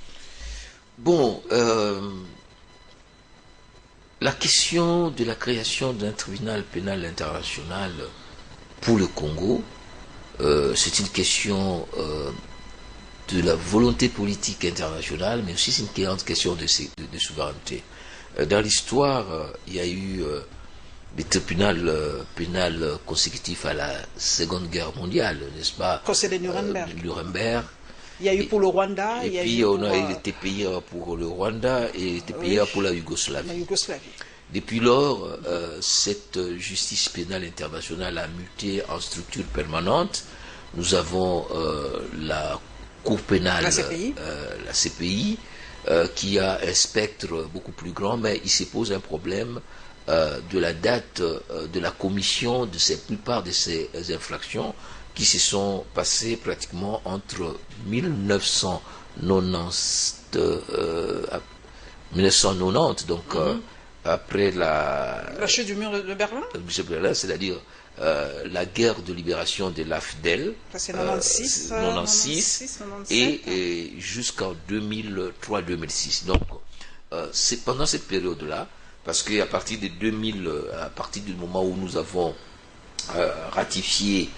Bon, la question de la création d'un tribunal pénal international pour le Congo, c'est une question de la volonté politique internationale, mais aussi c'est une grande question de souveraineté. Dans l'histoire, il y a eu des tribunaux pénals consécutifs à la Seconde Guerre mondiale, n'est-ce pas? Procès de Nuremberg. Nuremberg. Il y a eu pour le Rwanda. Et puis on a été payé pour le Rwanda et été payé pour la Yougoslavie. Depuis lors, cette justice pénale internationale a muté en structure permanente. Nous avons la Cour pénale, la CPI, qui a un spectre beaucoup plus grand, mais il se pose un problème de la date de la commission de la plupart de ces infractions qui se sont passées pratiquement entre 1990, donc après la chute du mur de Berlin, c'est-à-dire la guerre de libération de l'AFDEL, 96 et jusqu'en 2003-2006. Donc, c'est pendant cette période-là, parce qu'à partir de 2000, à partir du moment où nous avons ratifié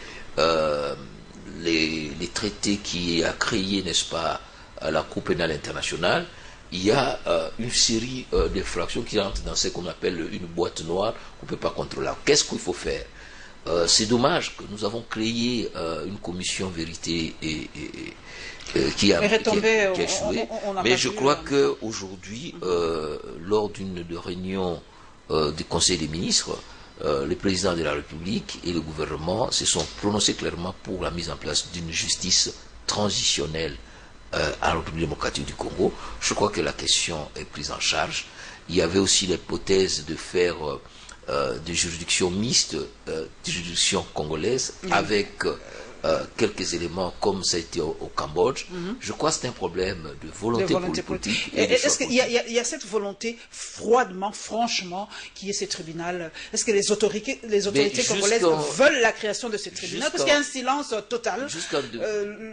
les traités qui a créé, n'est-ce pas, la Cour pénale internationale, il y a une série d'infractions qui entrent dans ce qu'on appelle une boîte noire qu'on ne peut pas contrôler. Qu'est-ce qu'il faut faire? C'est dommage que nous avons créé une commission vérité qui a échoué. Mais je crois qu'aujourd'hui, lors d'une réunion du Conseil des ministres, le président de la République et le gouvernement se sont prononcés clairement pour la mise en place d'une justice transitionnelle à la République démocratique du Congo. Je crois que la question est prise en charge. Il y avait aussi l'hypothèse de faire des juridictions mixtes, des juridictions congolaises, avec quelques éléments comme ça a été au Cambodge. Je crois que c'est un problème de volonté politique. Est-ce qu'il y a cette volonté froidement, franchement, qui est ce tribunal? Est-ce que les autorités congolaises veulent la création de ce tribunal? Parce qu'il y a un silence total.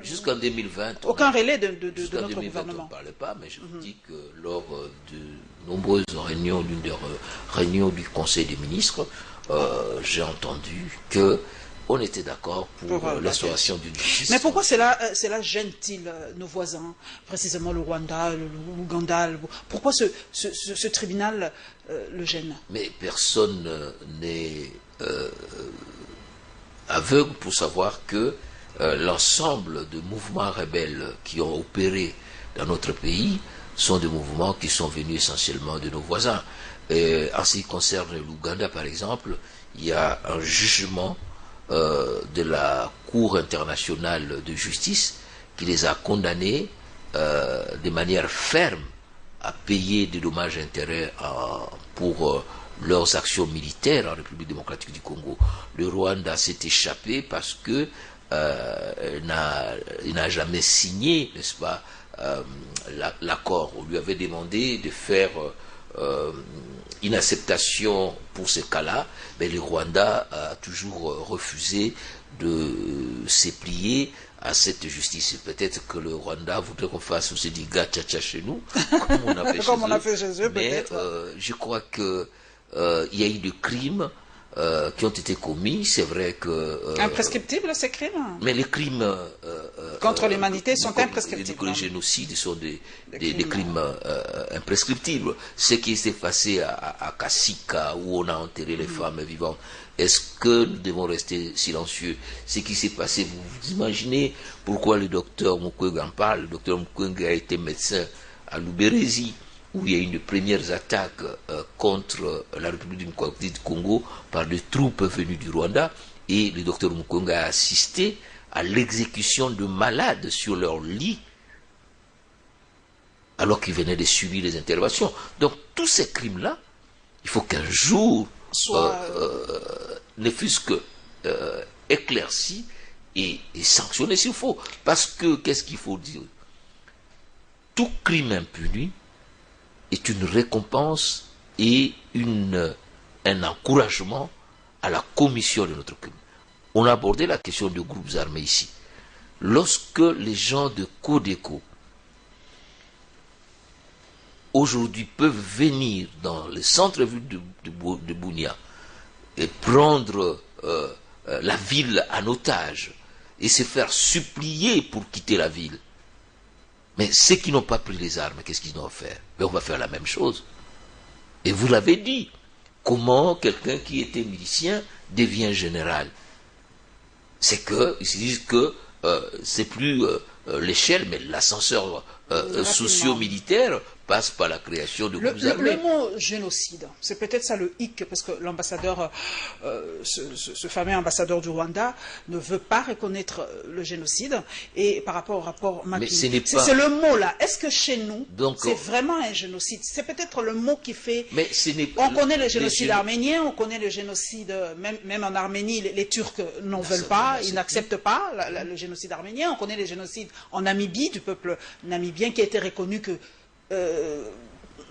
Jusqu'en 2020. Aucun relais de notre gouvernement. On ne parlait pas, mais je vous dis que lors de nombreuses réunions, l'une des réunions du Conseil des ministres, j'ai entendu que on était d'accord pour l'instauration d'une justice. Mais pourquoi cela gêne-t-il nos voisins, précisément le Rwanda, l'Ouganda? Pourquoi ce tribunal le gêne? Mais personne n'est aveugle pour savoir que l'ensemble de mouvements rebelles qui ont opéré dans notre pays sont des mouvements qui sont venus essentiellement de nos voisins. Et en ce qui concerne l'Ouganda, par exemple, il y a un jugement de la Cour internationale de justice qui les a condamnés de manière ferme à payer des dommages et intérêts pour leurs actions militaires en République démocratique du Congo. Le Rwanda s'est échappé parce que il n'a jamais signé, n'est-ce pas, l'accord. On lui avait demandé de faire une acceptation pour ce cas-là, mais le Rwanda a toujours refusé de se plier à cette justice. Peut-être que le Rwanda voudrait qu'on fasse aussi du gacha chez nous, comme on a fait, comme on a fait chez eux, mais je crois que il y a eu des crimes qui ont été commis. C'est vrai que imprescriptibles ces crimes. Mais les crimes contre l'humanité sont imprescriptibles. Les génocides sont des crimes imprescriptibles. Ce qui s'est passé à Kasika, où on a enterré les femmes vivantes, est-ce que nous devons rester silencieux? Ce qui s'est passé, vous imaginez pourquoi le docteur Mukwege en parle. Le docteur Mukwege a été médecin à Luberizi, où il y a eu une première attaque contre la République démocratique du Congo par des troupes venues du Rwanda, et le docteur Mukwege a assisté à l'exécution de malades sur leur lit alors qu'ils venaient de subir les interventions. Donc tous ces crimes-là, il faut qu'un jour ne fût-ce que éclairci et sanctionné s'il faut. Parce que, qu'est-ce qu'il faut dire? Tout crime impuni est une récompense et un encouragement à la commission de notre crime. On a abordé la question de groupes armés ici. Lorsque les gens de Codeco aujourd'hui peuvent venir dans le centre-ville de Bunia et prendre la ville en otage et se faire supplier pour quitter la ville, mais ceux qui n'ont pas pris les armes, qu'est-ce qu'ils doivent faire? Mais on va faire la même chose. Et vous l'avez dit, comment quelqu'un qui était milicien devient général? C'est qu'ils se disent que c'est plus l'échelle, mais l'ascenseur socio-militaire passe par la création de groupes armés. Le mot génocide, c'est peut-être ça le hic, parce que l'ambassadeur, ce fameux ambassadeur du Rwanda, ne veut pas reconnaître le génocide. Et par rapport au rapport Mapping, c'est le mot là. Est-ce que chez nous, c'est vraiment un génocide? C'est peut-être le mot qui fait... Mais on connaît le génocide arménien, on connaît le génocide, même en Arménie, les Turcs n'en veulent pas, ils n'acceptent pas le génocide arménien. On connaît les génocides en Namibie, du peuple namibien, qui a été reconnu que...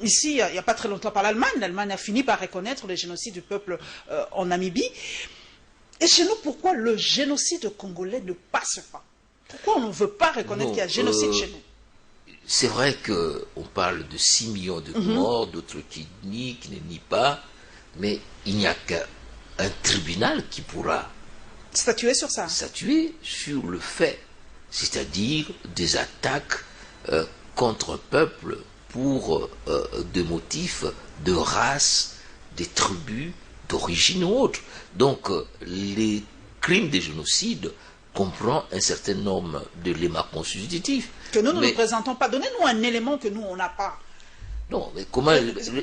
ici, il n'y a pas très longtemps par l'Allemagne. L'Allemagne a fini par reconnaître le génocide du peuple en Namibie. Et chez nous, pourquoi le génocide congolais ne passe pas? Pourquoi on ne veut pas reconnaître qu'il y a génocide chez nous? C'est vrai qu'on parle de 6 millions de morts, d'autres qui nient, qui ne nient pas, mais il n'y a qu'un tribunal qui pourra statuer sur ça. Statuer sur le fait, c'est-à-dire des attaques contre un peuple pour des motifs de race, des tribus, d'origine ou autre. Donc, les crimes de génocide comprennent un certain nombre d'éléments constitutifs. Que nous ne présentons pas. Donnez-nous un élément que nous, on n'a pas. Non, mais comment...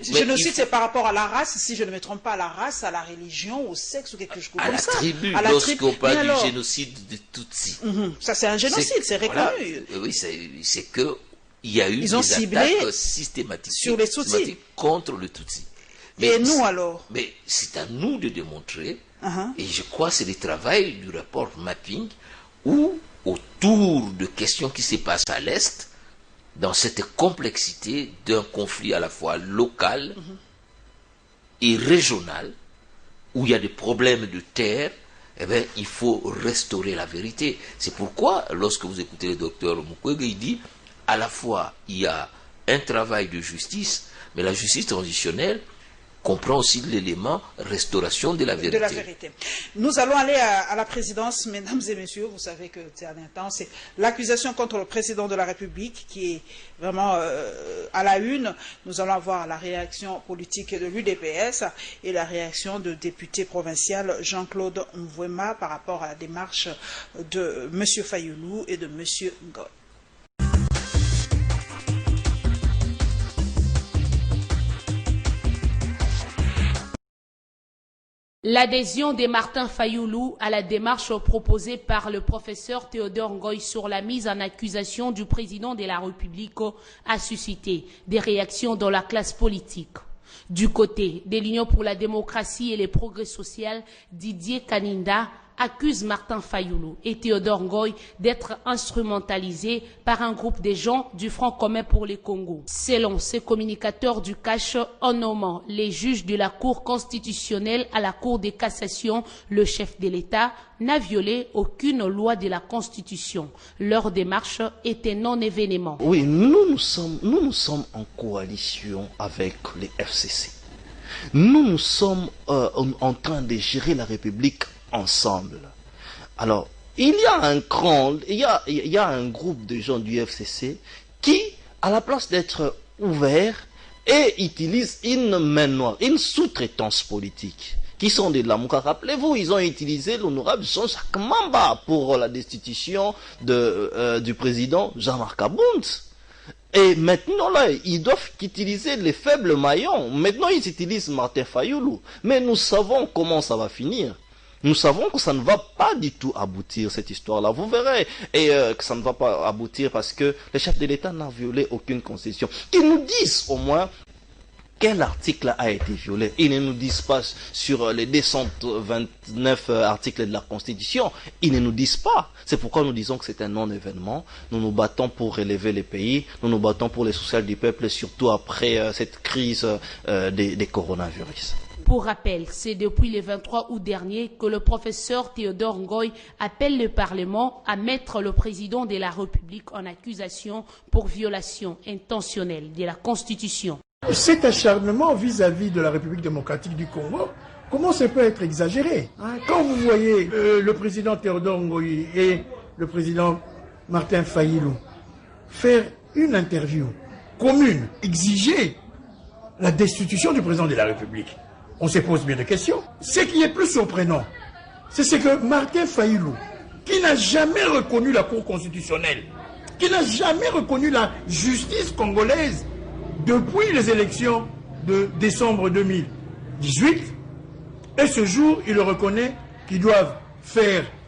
Génocide, c'est par rapport à la race, si je ne me trompe pas, à la race, à la religion, au sexe, ou quelque chose comme ça. À la tribu, lorsqu'on parle du génocide de Tutsi. Ça, c'est un génocide, c'est reconnu. Voilà, oui, c'est que... Il y a eu des attaques systématiques sur les Tutsis contre le Tutsi. Et nous alors? Mais c'est à nous de démontrer, et je crois que c'est le travail du rapport Mapping, où autour de questions qui se passent à l'Est, dans cette complexité d'un conflit à la fois local et régional, où il y a des problèmes de terre, eh bien, il faut restaurer la vérité. C'est pourquoi, lorsque vous écoutez le docteur Mukwege, il dit, à la fois, il y a un travail de justice, mais la justice transitionnelle comprend aussi l'élément restauration de la vérité. Nous allons aller à la présidence, mesdames et messieurs. Vous savez que c'est un temps, c'est l'accusation contre le président de la République qui est vraiment à la une. Nous allons avoir la réaction politique de l'UDPS et la réaction de député provincial Jean-Claude Mvouema par rapport à la démarche de M. Fayoulou et de M. Ngoy. L'adhésion de Martin Fayoulou à la démarche proposée par le professeur Théodore Ngoy sur la mise en accusation du président de la République a suscité des réactions dans la classe politique. Du côté de l'Union pour la démocratie et les progrès social, Didier Kaninda accuse Martin Fayoulou et Théodore Ngoy d'être instrumentalisés par un groupe de gens du Front commun pour le Congo. Selon ces communicateurs du cash, en nommant les juges de la Cour constitutionnelle à la Cour de cassation, le chef de l'État n'a violé aucune loi de la Constitution. Leur démarche est un non-événement. Oui, nous sommes en coalition avec les FCC. Nous sommes en train de gérer la République ensemble. Alors, il y a un groupe de gens du FCC qui, à la place d'être ouverts, utilisent une main noire, une sous-traitance politique, qui sont des Lamouka. Rappelez-vous, ils ont utilisé l'honorable Jean-Jacques Mamba pour la destitution du président Jean-Marc Abound. Et maintenant, là, ils doivent utiliser les faibles maillons. Maintenant, ils utilisent Martin Fayoulou. Mais nous savons comment ça va finir. Nous savons que ça ne va pas du tout aboutir, cette histoire-là. Vous verrez. Et que ça ne va pas aboutir parce que le chef de l'État n'a violé aucune constitution. Qu'ils nous disent au moins quel article a été violé. Ils ne nous disent pas sur les 229 articles de la Constitution. Ils ne nous disent pas. C'est pourquoi nous disons que c'est un non-événement. Nous nous battons pour relever les pays. Nous nous battons pour les social du peuple, surtout après cette crise des coronavirus. Pour rappel, c'est depuis le 23 août dernier que le professeur Théodore Ngoy appelle le Parlement à mettre le président de la République en accusation pour violation intentionnelle de la Constitution. Cet acharnement vis-à-vis de la République démocratique du Congo, comment ça peut être exagéré? Quand vous voyez le président Théodore Ngoy et le président Martin Fayoulou faire une interview commune, exiger la destitution du président de la République, on se pose bien des questions. Ce qui est plus surprenant, c'est que Martin Fayoulou, qui n'a jamais reconnu la Cour constitutionnelle, qui n'a jamais reconnu la justice congolaise depuis les élections de décembre 2018, et ce jour, il reconnaît qu'ils doivent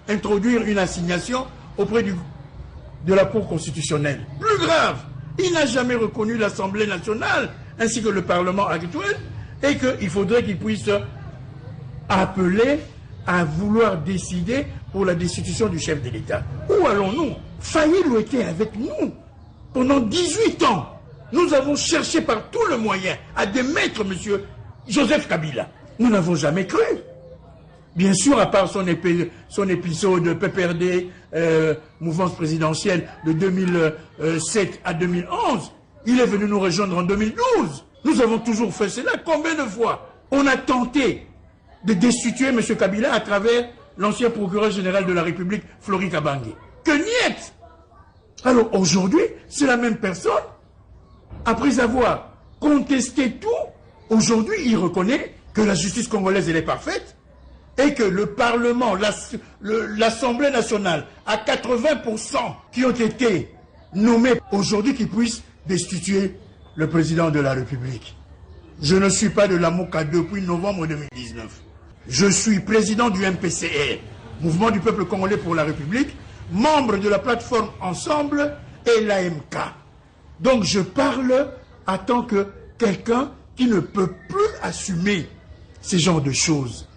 introduire une assignation auprès de la Cour constitutionnelle. Plus grave, il n'a jamais reconnu l'Assemblée nationale ainsi que le Parlement actuel, et qu'il faudrait qu'il puisse appeler à vouloir décider pour la destitution du chef de l'État. Où allons-nous? Fayoulou était avec nous pendant 18 ans. Nous avons cherché par tous les moyens à démettre M. Joseph Kabila. Nous n'avons jamais cru. Bien sûr, à part son épisode PPRD, mouvance présidentielle de 2007 à 2011, il est venu nous rejoindre en 2012. Nous avons toujours fait cela. Combien de fois on a tenté de destituer M. Kabila à travers l'ancien procureur général de la République, Flori Kabange? Que niet! Alors aujourd'hui, c'est la même personne. Après avoir contesté tout, aujourd'hui, il reconnaît que la justice congolaise, elle est parfaite et que le Parlement, l'Assemblée nationale, à 80% qui ont été nommés aujourd'hui, qui puissent destituer le président de la République. Je ne suis pas de la MOCA depuis novembre 2019. Je suis président du MPCR, Mouvement du peuple congolais pour la République, membre de la plateforme Ensemble et l'AMK. Donc je parle en tant que quelqu'un qui ne peut plus assumer ce genre de choses.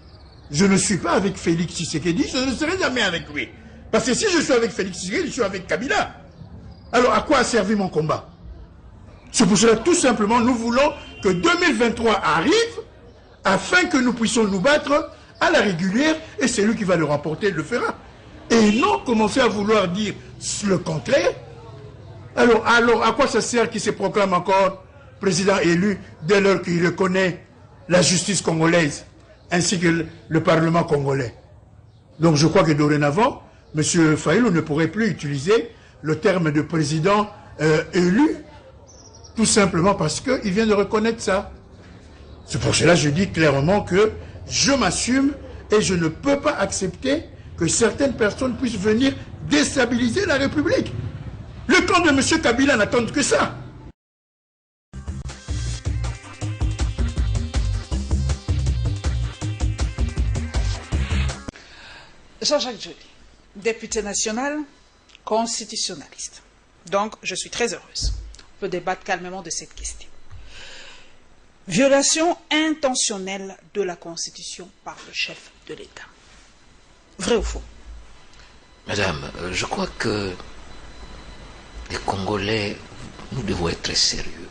Je ne suis pas avec Félix Tshisekedi, je ne serai jamais avec lui. Parce que si je suis avec Félix Tshisekedi, je suis avec Kabila. Alors à quoi a servi mon combat? C'est pour cela, tout simplement, nous voulons que 2023 arrive afin que nous puissions nous battre à la régulière et celui qui va le remporter le fera. Et non commencer à vouloir dire le contraire. Alors à quoi ça sert qu'il se proclame encore président élu dès lors qu'il reconnaît la justice congolaise ainsi que le Parlement congolais? Donc je crois que dorénavant, M. Fayoulou ne pourrait plus utiliser le terme de président élu, tout simplement parce qu'il vient de reconnaître ça. C'est pour cela que je dis clairement que je m'assume et je ne peux pas accepter que certaines personnes puissent venir déstabiliser la République. Le camp de M. Kabila n'attend que ça. Jean-Jacques Joly, député national, constitutionnaliste. Donc, je suis très heureuse. On peut débattre calmement de cette question. Violation intentionnelle de la Constitution par le chef de l'État. Vrai ou faux? Madame, je crois que les Congolais, nous devons être très sérieux.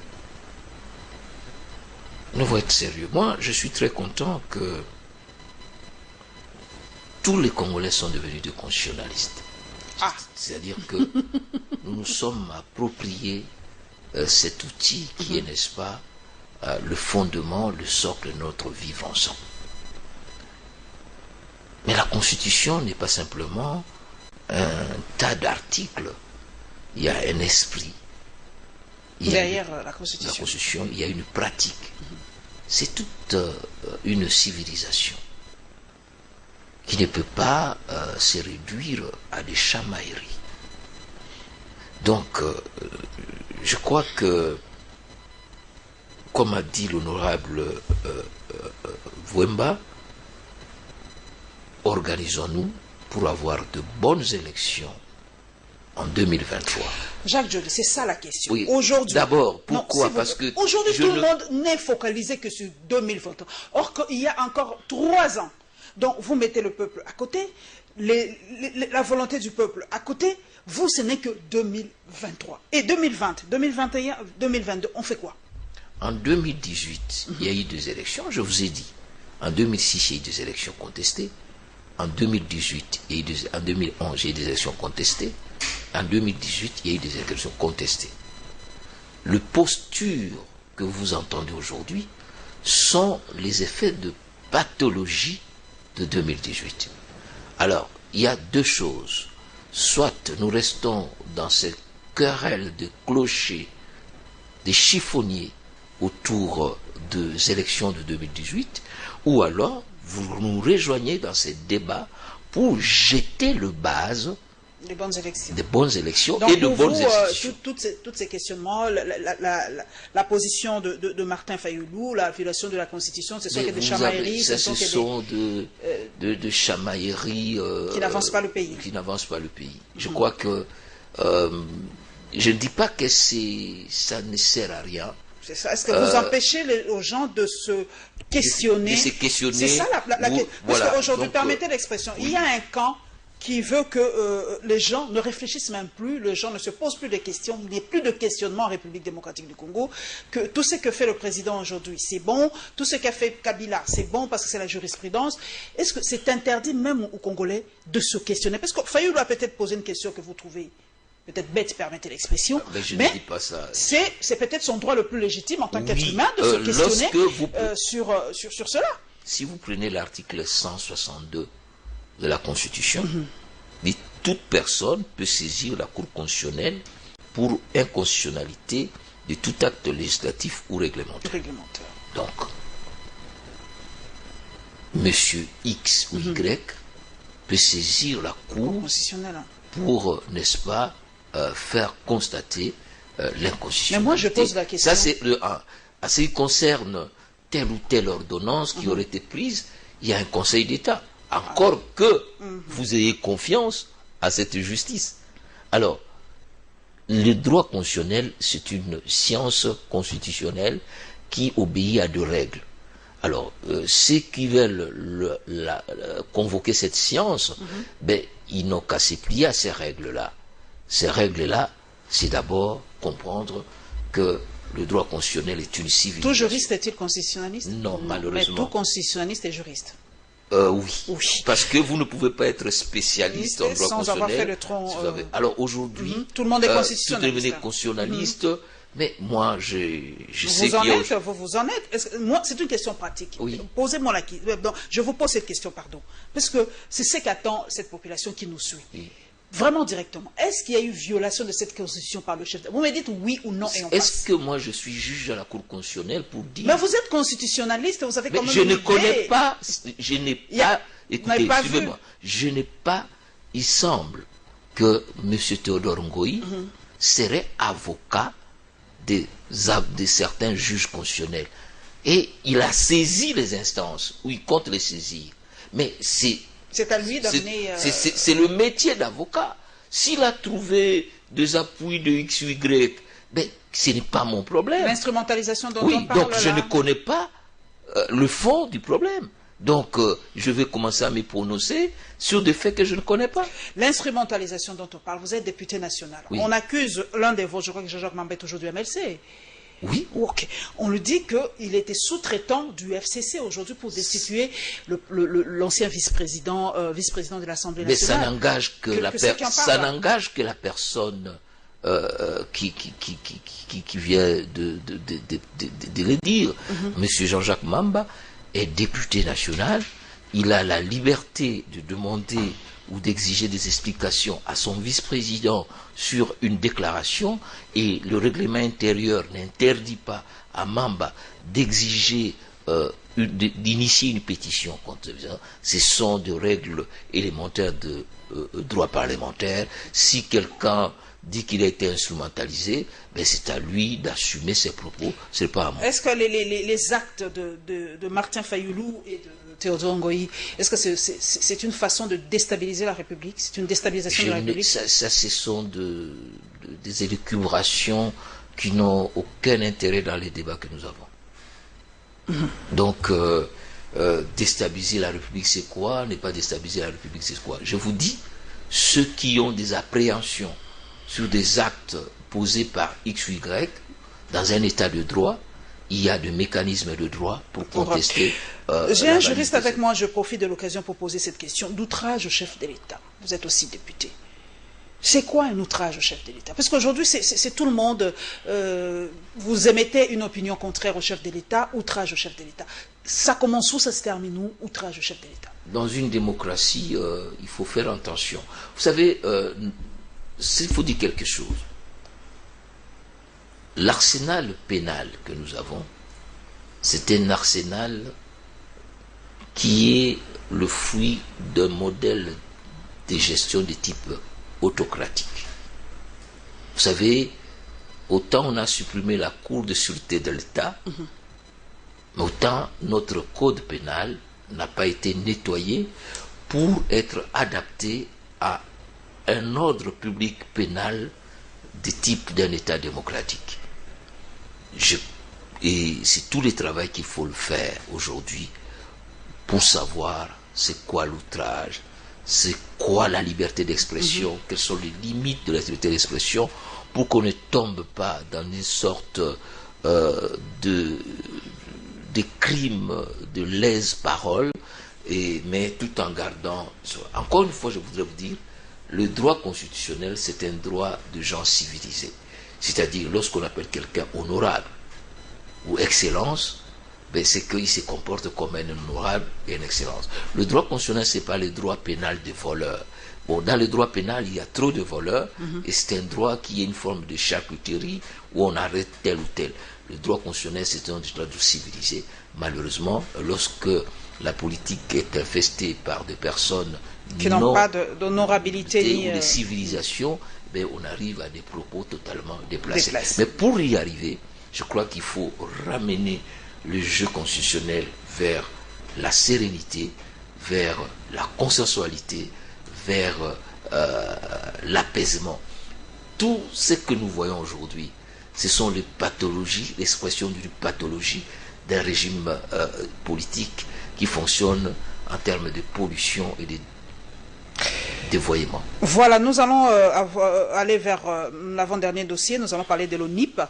Nous devons être sérieux. Moi, je suis très content que tous les Congolais sont devenus des constitutionnalistes. Ah. C'est-à-dire que nous nous sommes appropriés cet outil qui est, n'est-ce pas, le fondement, le socle de notre vivre ensemble. Mais la Constitution n'est pas simplement un tas d'articles. Il y a un esprit. Derrière la Constitution. La Constitution, il y a une pratique. C'est toute une civilisation qui ne peut pas se réduire à des chamailleries. Donc, je crois que, comme a dit l'honorable Vouemba, organisons-nous pour avoir de bonnes élections en 2023. Jacques Joly, c'est ça la question. Oui. Aujourd'hui. D'abord, pourquoi? Parce que aujourd'hui, tout le monde n'est focalisé que sur 2023. Or, il y a encore 3 ans. Donc, vous mettez le peuple à côté, la volonté du peuple à côté. Vous, ce n'est que 2023. Et 2020, 2021, 2022, on fait quoi? En 2018, il y a eu 2 élections, je vous ai dit. En 2006, il y a eu 2 élections contestées. En 2018, en 2011, il y a eu des élections contestées. En 2018, il y a eu des élections contestées. Le posture que vous entendez aujourd'hui sont les effets de pathologie de 2018. Alors, il y a 2 choses. Soit nous restons dans cette querelle de clochers, des chiffonniers autour des élections de 2018, ou alors vous nous rejoignez dans ces débats pour jeter le base des bonnes élections, donc, et de bonnes institutions. Toutes ces questionnements, la position de Martin Fayoulou, la violation de la Constitution, ce sont que des chamailleries, ce sont de chamailleries qui n'avancent pas le pays. Je crois que je ne dis pas que ça ne sert à rien. C'est ça. Est-ce que vous empêchez aux gens de se questionner? C'est ça la question. Parce qu'aujourd'hui, permettez l'expression, il y a un camp qui veut que les gens ne réfléchissent même plus, les gens ne se posent plus de questions, il n'y a plus de questionnement en République démocratique du Congo, que tout ce que fait le président aujourd'hui, c'est bon, tout ce qu'a fait Kabila, c'est bon parce que c'est la jurisprudence. Est-ce que c'est interdit même aux Congolais de se questionner? Parce que Fayoulou a peut-être posé une question que vous trouvez peut-être bête, permettez l'expression, mais ne dis pas ça. C'est peut-être son droit le plus légitime en tant qu'être humain de se questionner sur cela. Si vous prenez l'article 162 de la Constitution, dit toute personne peut saisir la Cour constitutionnelle pour inconstitutionnalité de tout acte législatif ou réglementaire. Donc, monsieur X ou Y peut saisir la Cour pour, n'est-ce pas, faire constater l'inconstitutionnalité. Mais moi, je pose la question. Ça, c'est le 1. À ce qui concerne telle ou telle ordonnance qui aurait été prise, il y a un Conseil d'État. Encore que vous ayez confiance à cette justice. Alors, le droit constitutionnel, c'est une science constitutionnelle qui obéit à 2 règles. Alors, ceux qui veulent convoquer cette science, ils n'ont qu'à se plier à ces règles-là. Ces règles-là, c'est d'abord comprendre que le droit constitutionnel est une civilisation. Tout juriste est-il constitutionnaliste? Non, malheureusement. Mais tout constitutionnaliste est juriste. Oui, parce que vous ne pouvez pas être spécialiste en droit sans avoir fait le tronc. Alors aujourd'hui, tout le monde est constitutionnaliste. Tout le monde est constitutionnaliste, mais moi, je sais qu'il y a... Vous en êtes. Moi, c'est une question pratique. Oui. Posez-moi la question. Je vous pose cette question, pardon. Parce que c'est ce qu'attend cette population qui nous suit. Oui. Vraiment directement. Est-ce qu'il y a eu violation de cette constitution par le chef? Vous me dites oui ou non et on passe. Est-ce que moi je suis juge à la Cour constitutionnelle pour dire... Mais vous êtes constitutionnaliste, vous avez quand même je ne connais pas, je n'ai pas... Écoutez, suivez-moi. Je n'ai pas... Il semble que M. Théodore Ngoï serait avocat de certains juges constitutionnels. Et il a saisi les instances, ou il compte les saisir. Mais c'est C'est à lui d'amener... C'est le métier d'avocat. S'il a trouvé des appuis de X ou Y, ben, ce n'est pas mon problème. L'instrumentalisation dont on parle donc je ne connais pas le fond du problème. Donc je vais commencer à me prononcer sur des faits que je ne connais pas. L'instrumentalisation dont on parle, vous êtes député national. Oui. On accuse l'un des vôtres, je crois que Jean-Jacques Mamba est aujourd'hui MLC. Oui. Ok. On lui dit qu'il était sous-traitant du FCC aujourd'hui pour destituer l'ancien vice-président de l'Assemblée nationale. Mais ça n'engage que la personne qui vient de le dire. Monsieur Jean-Jacques Mamba est député national. Il a la liberté de demander ou d'exiger des explications à son vice-président sur une déclaration, et le règlement intérieur n'interdit pas à Mamba d'exiger d'initier une pétition contre ça. Ce sont des règles élémentaires de droit parlementaire. Si quelqu'un dit qu'il a été instrumentalisé, ben c'est à lui d'assumer ses propos, c'est pas à moi. Est-ce que les actes de Martin Fayoulou et de Théodore Ngoï, est-ce que c'est une façon de déstabiliser la République? C'est une déstabilisation de la République? Ça, ce sont des élucubrations qui n'ont aucun intérêt dans les débats que nous avons. Donc, déstabiliser la République, c'est quoi? Ne pas déstabiliser la République, c'est quoi? Je vous dis, ceux qui ont des appréhensions sur des actes posés par X ou Y, dans un état de droit, il y a des mécanismes de droit pour contester. J'ai un juriste avec moi, je profite de l'occasion pour poser cette question. D'outrage au chef de l'État. Vous êtes aussi député. C'est quoi un outrage au chef de l'État? Parce qu'aujourd'hui, c'est tout le monde. Vous émettez une opinion contraire au chef de l'État, outrage au chef de l'État. Ça commence où, ça se termine où, outrage au chef de l'État? Dans une démocratie, il faut faire attention. Vous savez, il faut dire quelque chose. L'arsenal pénal que nous avons, c'est un arsenal qui est le fruit d'un modèle de gestion de type autocratique. Vous savez, autant on a supprimé la Cour de sûreté de l'État, mais autant notre code pénal n'a pas été nettoyé pour être adapté à un ordre public pénal de type d'un État démocratique. Et c'est tout le travail qu'il faut le faire aujourd'hui pour savoir c'est quoi l'outrage, c'est quoi la liberté d'expression, quelles sont les limites de la liberté d'expression, pour qu'on ne tombe pas dans une sorte de crimes de lèse-parole, mais tout en gardant... Encore une fois, je voudrais vous dire, le droit constitutionnel, c'est un droit de gens civilisés. C'est-à-dire, lorsqu'on appelle quelqu'un honorable ou excellence, ben c'est qu'il se comporte comme un honorable et une excellence. Le droit constitutionnel, ce n'est pas le droit pénal des voleurs. Bon, dans le droit pénal, il y a trop de voleurs, et c'est un droit qui est une forme de charcuterie où on arrête tel ou tel. Le droit constitutionnel, c'est un droit de civilisé. Malheureusement, lorsque la politique est infestée par des personnes qui n'ont pas d'honorabilité ou de civilisation, ben on arrive à des propos totalement déplacés. Mais pour y arriver, je crois qu'il faut ramener le jeu constitutionnel vers la sérénité, vers la consensualité, vers l'apaisement. Tout ce que nous voyons aujourd'hui, ce sont les pathologies, l'expression d'une pathologie d'un régime politique qui fonctionne en termes de pollution et de dévoiement. Voilà, nous allons aller vers l'avant-dernier dossier. Nous allons parler de l'ONIP.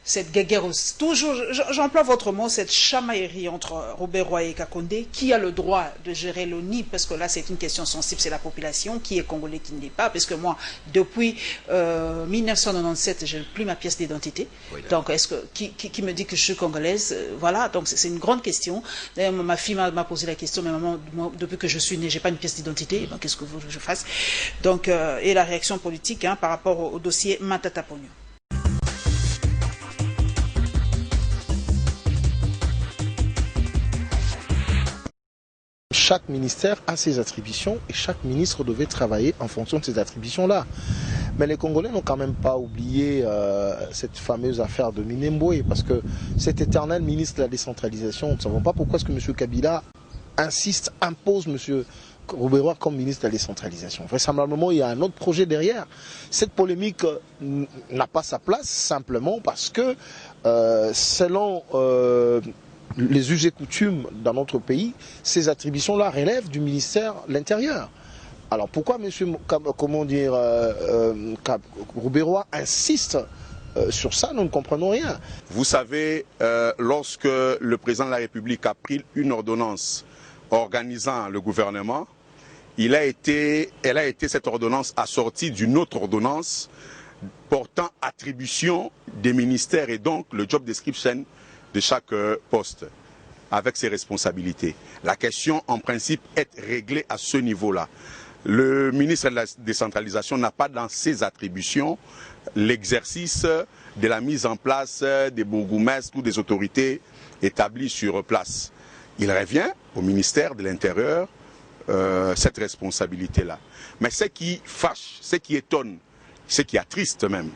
Cette guerre, toujours, j'emploie votre mot, cette chamaillerie entre Robert Roy et Kakonde. Qui a le droit de gérer l'ONIP? Parce que là, c'est une question sensible, c'est la population. Qui est congolais, qui ne l'est pas? Parce que moi, depuis 1997, je n'ai plus ma pièce d'identité. Oui, donc, est-ce que qui me dit que je suis congolaise? Voilà, donc c'est une grande question. D'ailleurs, ma fille m'a posé la question, mais maman, moi, depuis que je suis née, j'ai pas une pièce d'identité. Donc, qu'est-ce que vous voulez que je fasse? Donc, et la réaction politique par rapport au dossier Matata Pogno. Chaque ministère a ses attributions et chaque ministre devait travailler en fonction de ces attributions-là. Mais les Congolais n'ont quand même pas oublié cette fameuse affaire de Minembwe, parce que cet éternel ministre de la décentralisation, nous ne savons pas pourquoi est-ce que M. Kabila insiste, impose M. Rouberois comme ministre de la décentralisation. Vraisemblablement, il y a un autre projet derrière. Cette polémique n'a pas sa place simplement parce que, selon les us et coutumes dans notre pays, ces attributions-là relèvent du ministère de l'Intérieur. Alors pourquoi M. Rouberois insiste sur ça? Nous ne comprenons rien. Vous savez, lorsque le président de la République a pris une ordonnance organisant le gouvernement, cette ordonnance assortie d'une autre ordonnance portant attribution des ministères et donc le job description de chaque poste avec ses responsabilités. La question en principe est réglée à ce niveau-là. Le ministre de la décentralisation n'a pas dans ses attributions l'exercice de la mise en place des bourgmestres ou des autorités établies sur place. Il revient au ministère de l'Intérieur cette responsabilité-là. Mais ce qui fâche, ce qui étonne, ce qui attriste même,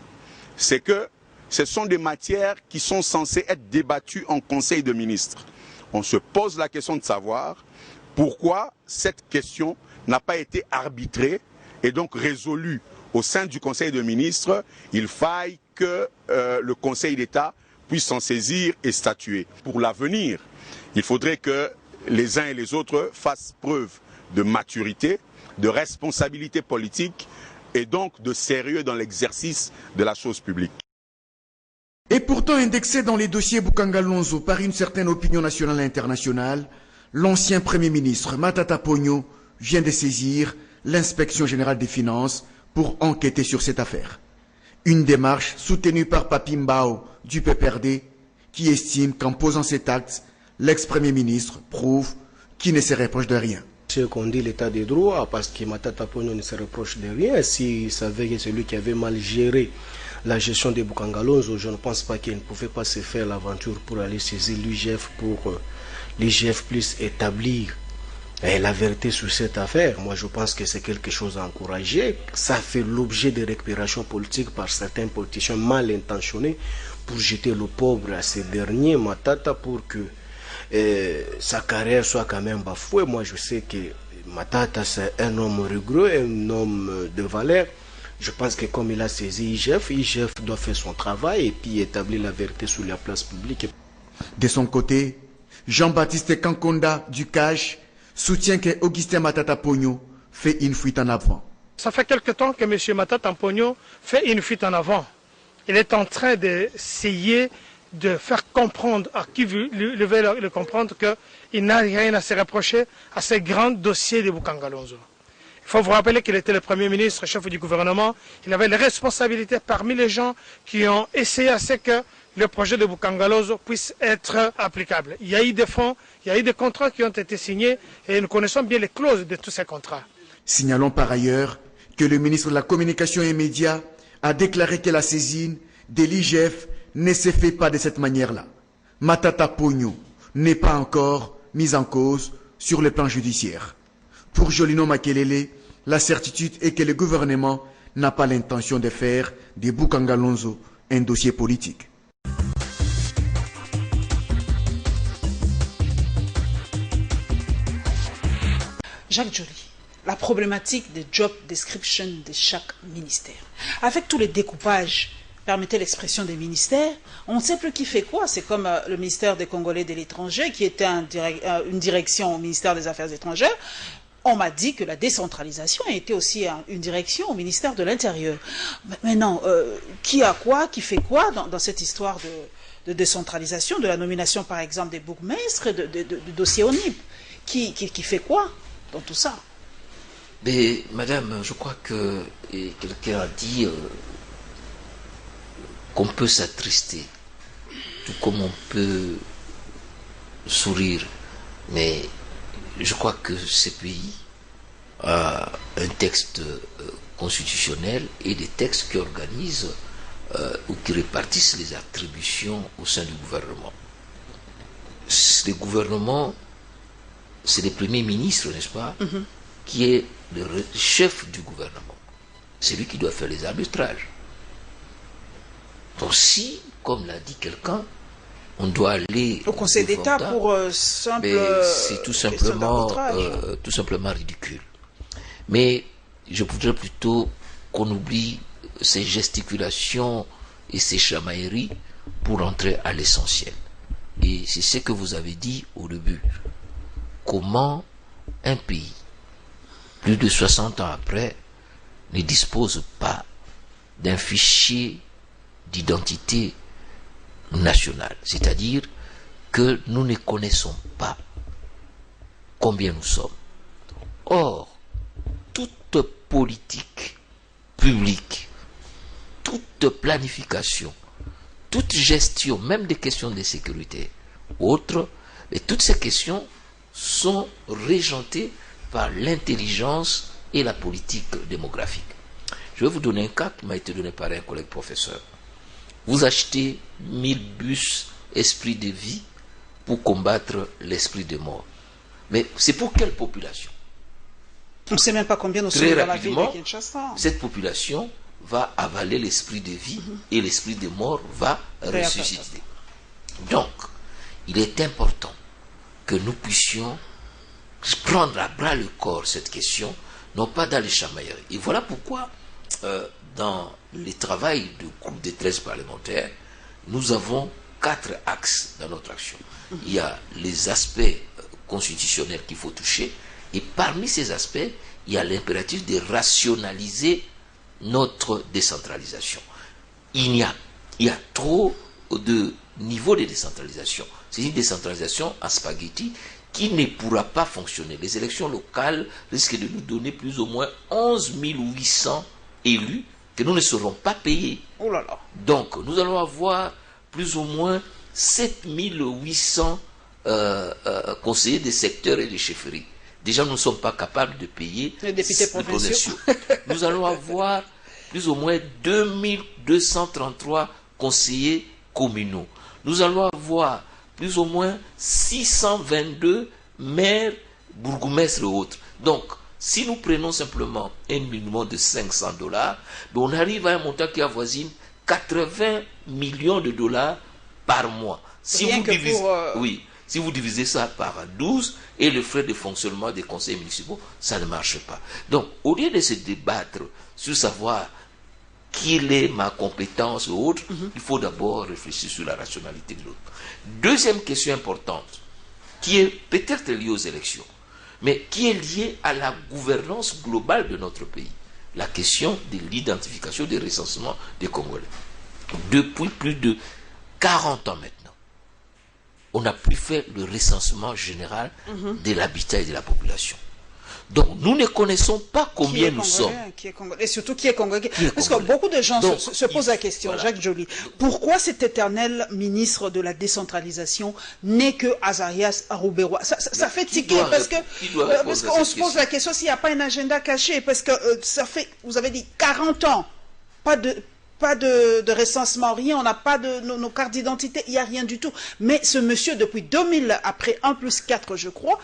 c'est que ce sont des matières qui sont censées être débattues en Conseil de ministres. On se pose la question de savoir pourquoi cette question n'a pas été arbitrée et donc résolue au sein du Conseil de ministres. Il faille que le Conseil d'État puisse s'en saisir et statuer. Pour l'avenir, il faudrait que les uns et les autres fassent preuve de maturité, de responsabilité politique et donc de sérieux dans l'exercice de la chose publique. Et pourtant indexé dans les dossiers Boukangalonzo par une certaine opinion nationale et internationale, l'ancien Premier ministre Matata Ponyo vient de saisir l'inspection générale des finances pour enquêter sur cette affaire. Une démarche soutenue par Papi Mbao du PPRD qui estime qu'en posant cet acte, l'ex-premier ministre prouve qu'il ne se reproche de rien. C'est qu'on dit l'état des droits parce que Matata Ponyo ne se reproche de rien. S'il savait que celui qui avait mal géré la gestion des Boukangalonzo, je ne pense pas qu'il ne pouvait pas se faire l'aventure pour aller saisir l'IGF pour l'IGF puisse établir la vérité sur cette affaire. Moi, je pense que c'est quelque chose à encourager. Ça fait l'objet de récupérations politiques par certains politiciens mal intentionnés pour jeter le pauvre à ces derniers, Matata, pour que sa carrière soit quand même bafouée. Moi, je sais que Matata, c'est un homme rigoureux, un homme de valeur. Je pense que comme il a saisi IGF doit faire son travail et puis établir la vérité sur la place publique. De son côté, Jean-Baptiste Kankonda du CAJ soutient que Augustin Matata Ponyo fait une fuite en avant. Ça fait quelque temps que M. Matata Ponyo fait une fuite en avant. Il est en train d'essayer de faire comprendre à qui veut le comprendre qu'il n'a rien à se reprocher à ces grands dossiers de Boukangalonzo. Il faut vous rappeler qu'il était le Premier ministre, chef du gouvernement. Il avait les responsabilités parmi les gens qui ont essayé à ce que le projet de Boukangalonzo puisse être applicable. Il y a eu des fonds, il y a eu des contrats qui ont été signés et nous connaissons bien les clauses de tous ces contrats. Signalons par ailleurs que le ministre de la Communication et Médias a déclaré que la saisine de l'IGF ne se fait pas de cette manière-là. Matata Ponyo n'est pas encore mise en cause sur le plan judiciaire. Pour Jolino Makelele, la certitude est que le gouvernement n'a pas l'intention de faire de Boukangalonzo un dossier politique. Jacques Joly, la problématique des job description de chaque ministère. Avec tous les découpages, permettez l'expression des ministères, on ne sait plus qui fait quoi. C'est comme le ministère des Congolais de l'étranger, qui était une direction au ministère des Affaires étrangères. On m'a dit que la décentralisation a été aussi une direction au ministère de l'Intérieur. Maintenant, qui a quoi, qui fait quoi dans cette histoire de décentralisation, de la nomination par exemple des bourgmestres, du dossier ONIP, qui fait quoi dans tout ça? Mais madame, je crois que quelqu'un a dit qu'on peut s'attrister, tout comme on peut sourire, mais je crois que ce pays a un texte constitutionnel et des textes qui organisent ou qui répartissent les attributions au sein du gouvernement. Le gouvernement, c'est le Premier ministre, n'est-ce pas, qui est le chef du gouvernement. C'est lui qui doit faire les arbitrages. Donc si, comme l'a dit quelqu'un, on doit aller au Conseil d'État pour c'est tout simplement ridicule. Mais je voudrais plutôt qu'on oublie ces gesticulations et ces chamailleries pour entrer à l'essentiel. Et c'est ce que vous avez dit au début. Comment un pays, plus de 60 ans après, ne dispose pas d'un fichier d'identité nationale, c'est-à-dire que nous ne connaissons pas combien nous sommes. Or, toute politique publique, toute planification, toute gestion, même des questions de sécurité, autres, et toutes ces questions sont régentées par l'intelligence et la politique démographique. Je vais vous donner un cas qui m'a été donné par un collègue professeur. Vous achetez 1000 bus esprit de vie pour combattre l'esprit de mort. Mais c'est pour quelle population? On ne sait même pas combien nous sommes dans la ville de Kinshasa. Cette population va avaler l'esprit de vie et l'esprit de mort va ressusciter. Donc, il est important que nous puissions prendre à bras le corps cette question, non pas dans les chamailleries. Et voilà pourquoi, dans le travail du groupe de 13 parlementaires, nous avons 4 axes dans notre action. Il y a les aspects constitutionnels qu'il faut toucher, et parmi ces aspects, il y a l'impératif de rationaliser notre décentralisation. Il y a trop de niveaux de décentralisation. C'est une décentralisation en spaghetti qui ne pourra pas fonctionner. Les élections locales risquent de nous donner plus ou moins 11 800 élus que nous ne serons pas payés. Oh là là. Donc, nous allons avoir plus ou moins 7 800 conseillers des secteurs et des chefferies. Déjà, nous ne sommes pas capables de payer les députés provinciaux. Nous allons avoir plus ou moins 2233 conseillers communaux. Nous allons avoir plus ou moins 622 maires, bourgmestres et autres. Donc, si nous prenons simplement un minimum de $500, on arrive à un montant qui avoisine 80 millions de dollars par mois. Si vous divisez, oui, si vous divisez ça par 12 et le frais de fonctionnement des conseils municipaux, ça ne marche pas. Donc, au lieu de se débattre sur savoir quelle est ma compétence ou autre, il faut d'abord réfléchir sur la rationalité de l'autre. Deuxième question importante, qui est peut-être liée aux élections, mais qui est liée à la gouvernance globale de notre pays. La question de l'identification des recensements des Congolais. Depuis plus de 40 ans maintenant, on n'a plus fait le recensement général de l'habitat et de la population. Donc, nous ne connaissons pas combien nous sommes. Et surtout qui est congolais. Parce que beaucoup de gens se posent la question, voilà. Jacques Joly, pourquoi cet éternel ministre de la décentralisation n'est que Azarias Arouberois? Ça fait tiquer, parce qu'on se pose la question s'il n'y a pas un agenda caché, parce que ça fait, vous avez dit, 40 ans, pas de recensement, rien, on n'a pas de nos cartes d'identité, il n'y a rien du tout. Mais ce monsieur, depuis 2000, après 1+4, je crois,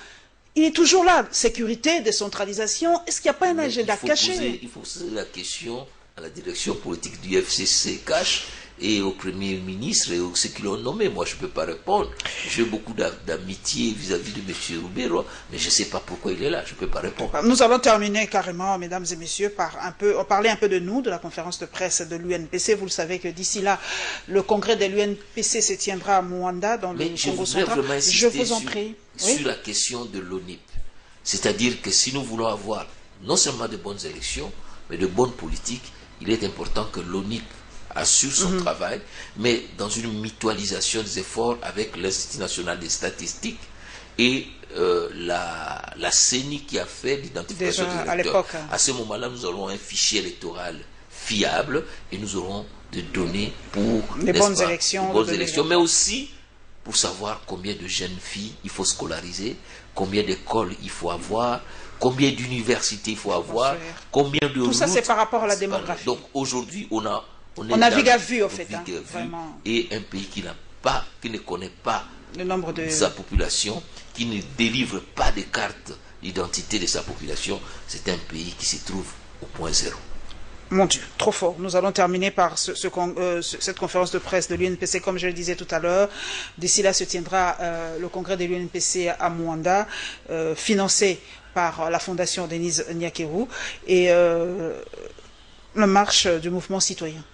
il est toujours là. Sécurité, décentralisation, est-ce qu'il n'y a pas un agenda caché? Il faut poser la question à la direction politique du FCC cash et au Premier ministre et aux ceux qui l'ont nommé. Moi, je ne peux pas répondre. J'ai beaucoup d'amitié vis-à-vis de M. Roubero, mais je ne sais pas pourquoi il est là. Je ne peux pas répondre. Nous allons terminer carrément, mesdames et messieurs, par parler un peu de nous, de la conférence de presse de l'UNPC. Vous le savez que d'ici là, le congrès de l'UNPC se tiendra à Mwanda, dans le Congo central. Je vous en prie. Sur la question de l'ONIP. C'est-à-dire que si nous voulons avoir non seulement de bonnes élections, mais de bonnes politiques, il est important que l'ONIP assure son travail, mais dans une mutualisation des efforts avec l'Institut national des statistiques et la CENI qui a fait l'identification des électeurs. À ce moment-là, nous aurons un fichier électoral fiable et nous aurons des données pour les bonnes élections, mais aussi pour savoir combien de jeunes filles il faut scolariser, combien d'écoles il faut avoir, combien d'universités il faut avoir, combien de routes. Tout ça, c'est par rapport à la démographie. Donc aujourd'hui, on navigue à vue, en fait. Vraiment. Et un pays qui ne connaît pas le nombre de sa population, qui ne délivre pas de carte d'identité de sa population, c'est un pays qui se trouve au point zéro. Mon Dieu, trop fort. Nous allons terminer par cette conférence de presse de l'UNPC, comme je le disais tout à l'heure. D'ici là se tiendra le congrès de l'UNPC à Mwanda, financé par la Fondation Denise Nyakeru et la marche du mouvement citoyen.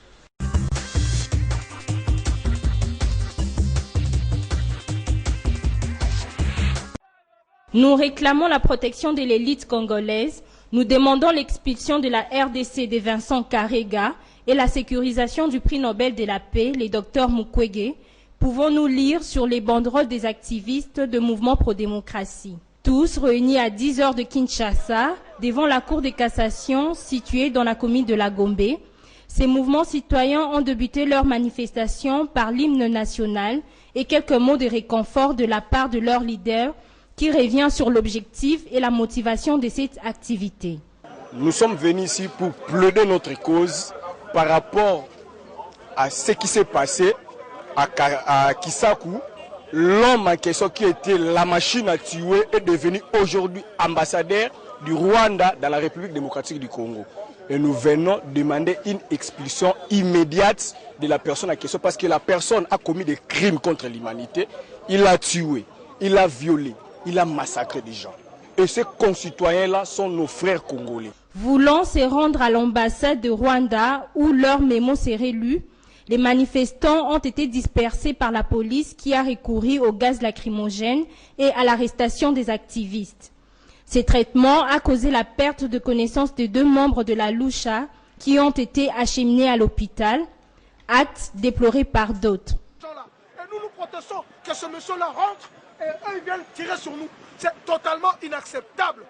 Nous réclamons la protection de l'élite congolaise. Nous demandons l'expulsion de la RDC de Vincent Karega et la sécurisation du prix Nobel de la paix, le Dr Mukwege. Pouvons-nous lire sur les banderoles des activistes de mouvement pro-démocratie. Tous réunis à 10 heures de Kinshasa, devant la Cour de cassation située dans la commune de la Gombe. Ces mouvements citoyens ont débuté leur manifestation par l'hymne national et quelques mots de réconfort de la part de leur leader, qui revient sur l'objectif et la motivation de cette activité. Nous sommes venus ici pour plaider notre cause par rapport à ce qui s'est passé à Kisaku. L'homme en question qui était la machine à tuer est devenu aujourd'hui ambassadeur du Rwanda dans la République démocratique du Congo. Et nous venons demander une expulsion immédiate de la personne en question parce que la personne a commis des crimes contre l'humanité. Il a tué, il a violé. Il a massacré des gens. Et ces concitoyens-là sont nos frères congolais. Voulant se rendre à l'ambassade de Rwanda où leur mémo serait lu, les manifestants ont été dispersés par la police qui a recouru au gaz lacrymogène et à l'arrestation des activistes. Ces traitements a causé la perte de connaissance de 2 membres de la Lucha qui ont été acheminés à l'hôpital, acte déploré par d'autres. Et nous protestons que ce monsieur-là rentre et eux ils viennent tirer sur nous. C'est totalement inacceptable.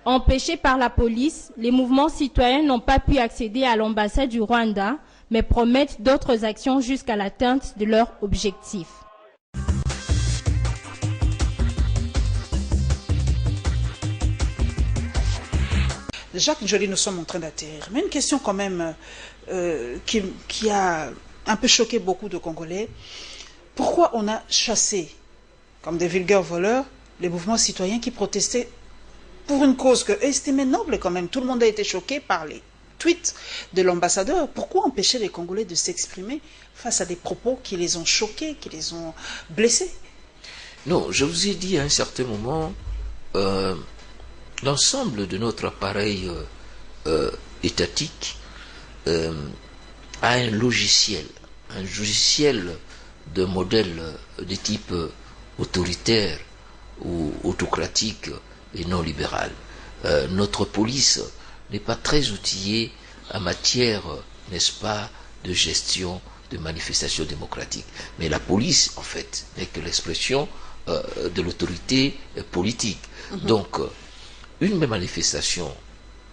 Empêchés par la police, les mouvements citoyens n'ont pas pu accéder à l'ambassade du Rwanda, mais promettent d'autres actions jusqu'à l'atteinte de leur objectif. Jacques Njoli, nous sommes en train d'atterrir. Mais une question quand même qui a un peu choqué beaucoup de Congolais. Pourquoi on a chassé, comme des vulgaires voleurs, les mouvements citoyens qui protestaient pour une cause que estimaient noble quand même? Tout le monde a été choqué par les tweet de l'ambassadeur. Pourquoi empêcher les Congolais de s'exprimer face à des propos qui les ont choqués, qui les ont blessés? Non, je vous ai dit à un certain moment, l'ensemble de notre appareil étatique a un logiciel de modèle de type autoritaire ou autocratique et non libéral. Notre police n'est pas très outillé en matière, n'est-ce pas, de gestion de manifestations démocratiques. Mais la police, en fait, n'est que l'expression de l'autorité politique. Donc, une même manifestation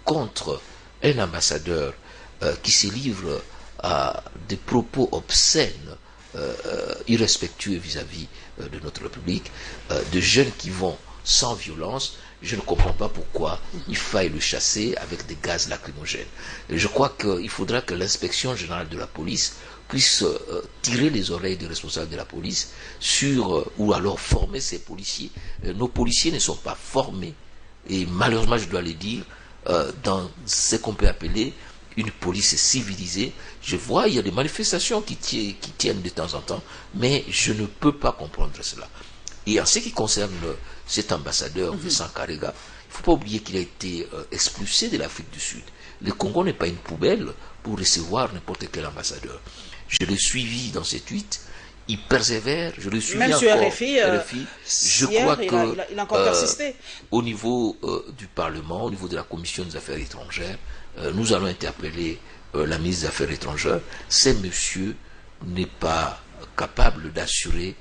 contre un ambassadeur qui se livre à des propos obscènes, irrespectueux vis-à-vis de notre République, de jeunes qui vont sans violence, je ne comprends pas pourquoi il faille le chasser avec des gaz lacrymogènes. Et je crois qu'il faudra que l'inspection générale de la police puisse tirer les oreilles des responsables de la police sur, ou alors former ces policiers. Nos policiers ne sont pas formés, et malheureusement je dois le dire, dans ce qu'on peut appeler une police civilisée. Je vois, il y a des manifestations qui tiennent de temps en temps, mais je ne peux pas comprendre cela. Et en ce qui concerne cet ambassadeur Vincent Karega, il ne faut pas oublier qu'il a été expulsé de l'Afrique du Sud. Le Congo n'est pas une poubelle pour recevoir n'importe quel ambassadeur. Je l'ai suivi dans ses tweets, il persévère, je le suis même sur RFI, je crois que il a encore persisté. Au niveau du Parlement, au niveau de la Commission des Affaires étrangères, nous allons interpeller la ministre des Affaires étrangères. Ce monsieur n'est pas capable d'assurer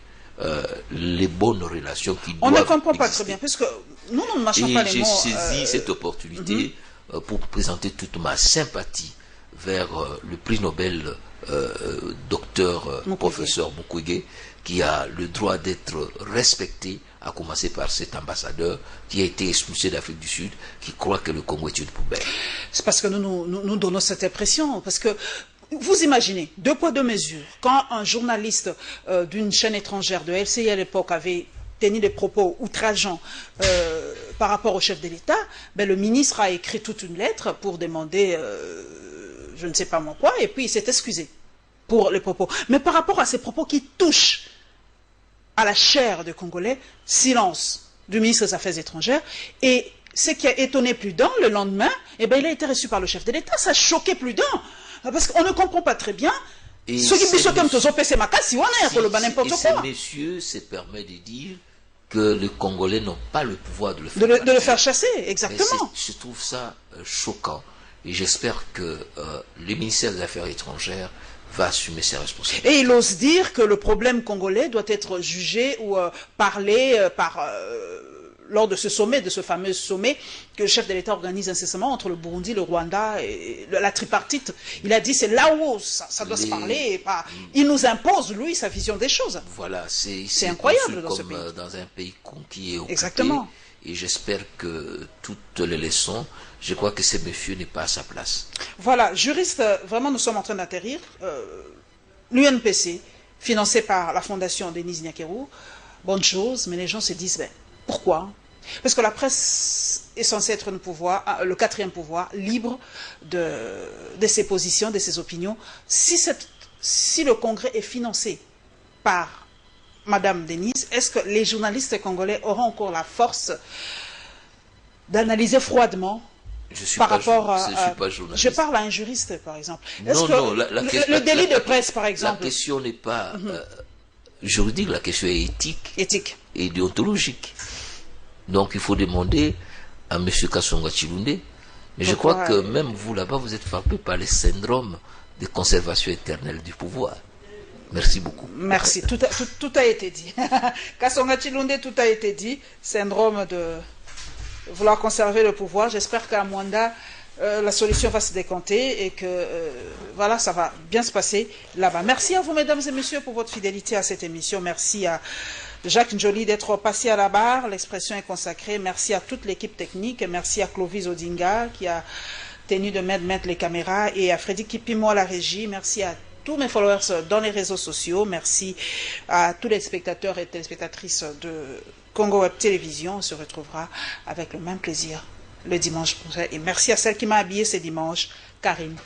les bonnes relations qui doivent exister. On ne comprend pas exister. très bien, parce que nous ne marchons pas les mots. J'ai saisi cette opportunité pour présenter toute ma sympathie vers le prix Nobel docteur professeur Mukwege, qui a le droit d'être respecté, à commencer par cet ambassadeur qui a été expulsé d'Afrique du Sud, qui croit que le Congo est une poubelle. C'est parce que nous donnons cette impression, parce que vous imaginez, 2 poids 2 mesures, quand un journaliste d'une chaîne étrangère de LCI à l'époque avait tenu des propos outrageants par rapport au chef de l'État, ben, le ministre a écrit toute une lettre pour demander je ne sais pas moi quoi, et puis il s'est excusé pour les propos. Mais par rapport à ces propos qui touchent à la chair des Congolais, silence du ministre des Affaires étrangères. Et ce qui a étonné plus d'un, le lendemain, eh ben, il a été reçu par le chef de l'État. Ça a choqué plus d'un. Parce qu'on ne comprend pas très bien. Et ceux qui ces messieurs se permettent de dire que les Congolais n'ont pas le pouvoir de le faire, de le faire chasser. Exactement. Je trouve ça choquant. Et j'espère que le ministère des Affaires étrangères va assumer ses responsabilités. Et il ose dire que le problème congolais doit être jugé ou parlé lors de ce sommet, de ce fameux sommet que le chef de l'État organise incessamment entre le Burundi, le Rwanda et la tripartite. Il a dit c'est là où ça doit se parler. Et pas, il nous impose, lui, sa vision des choses. Voilà, c'est incroyable dans ce pays. Dans un pays conquis et occupé. Exactement. Et j'espère que toutes les leçons, je crois que ce monsieur n'est pas à sa place. Voilà, juriste, vraiment nous sommes en train d'atterrir. L'UNPC, financé par la fondation Denis Nyakeru, bonne chose, mais les gens se disent, ben, pourquoi? Parce que la presse est censée être le quatrième pouvoir, libre de ses positions, de ses opinions. Si le Congrès est financé par Madame Denise, est-ce que les journalistes congolais auront encore la force d'analyser froidement par rapport à... Je parle à un juriste, par exemple. Non, non, le délit de presse, par exemple... La question n'est pas juridique, la question est éthique et déontologique. Donc il faut demander à M. Kasonga Chilunde, mais je crois que même vous là-bas, vous êtes frappé par le syndrome de conservation éternelle du pouvoir. Merci beaucoup. Merci, tout a été dit. Kasonga Chilunde, tout a été dit. Syndrome de vouloir conserver le pouvoir. J'espère qu'à Mwanda, la solution va se décanter et que voilà, ça va bien se passer là-bas. Merci à vous, mesdames et messieurs, pour votre fidélité à cette émission. Merci à Jacques Njoli d'être passé à la barre. L'expression est consacrée. Merci à toute l'équipe technique. Merci à Clovis Odinga qui a tenu de mettre les caméras et à Freddy Kipimo à la régie. Merci à tous mes followers dans les réseaux sociaux. Merci à tous les spectateurs et téléspectatrices de Congo Web Télévision. On se retrouvera avec le même plaisir le dimanche prochain. Et merci à celle qui m'a habillé ce dimanche, Karine.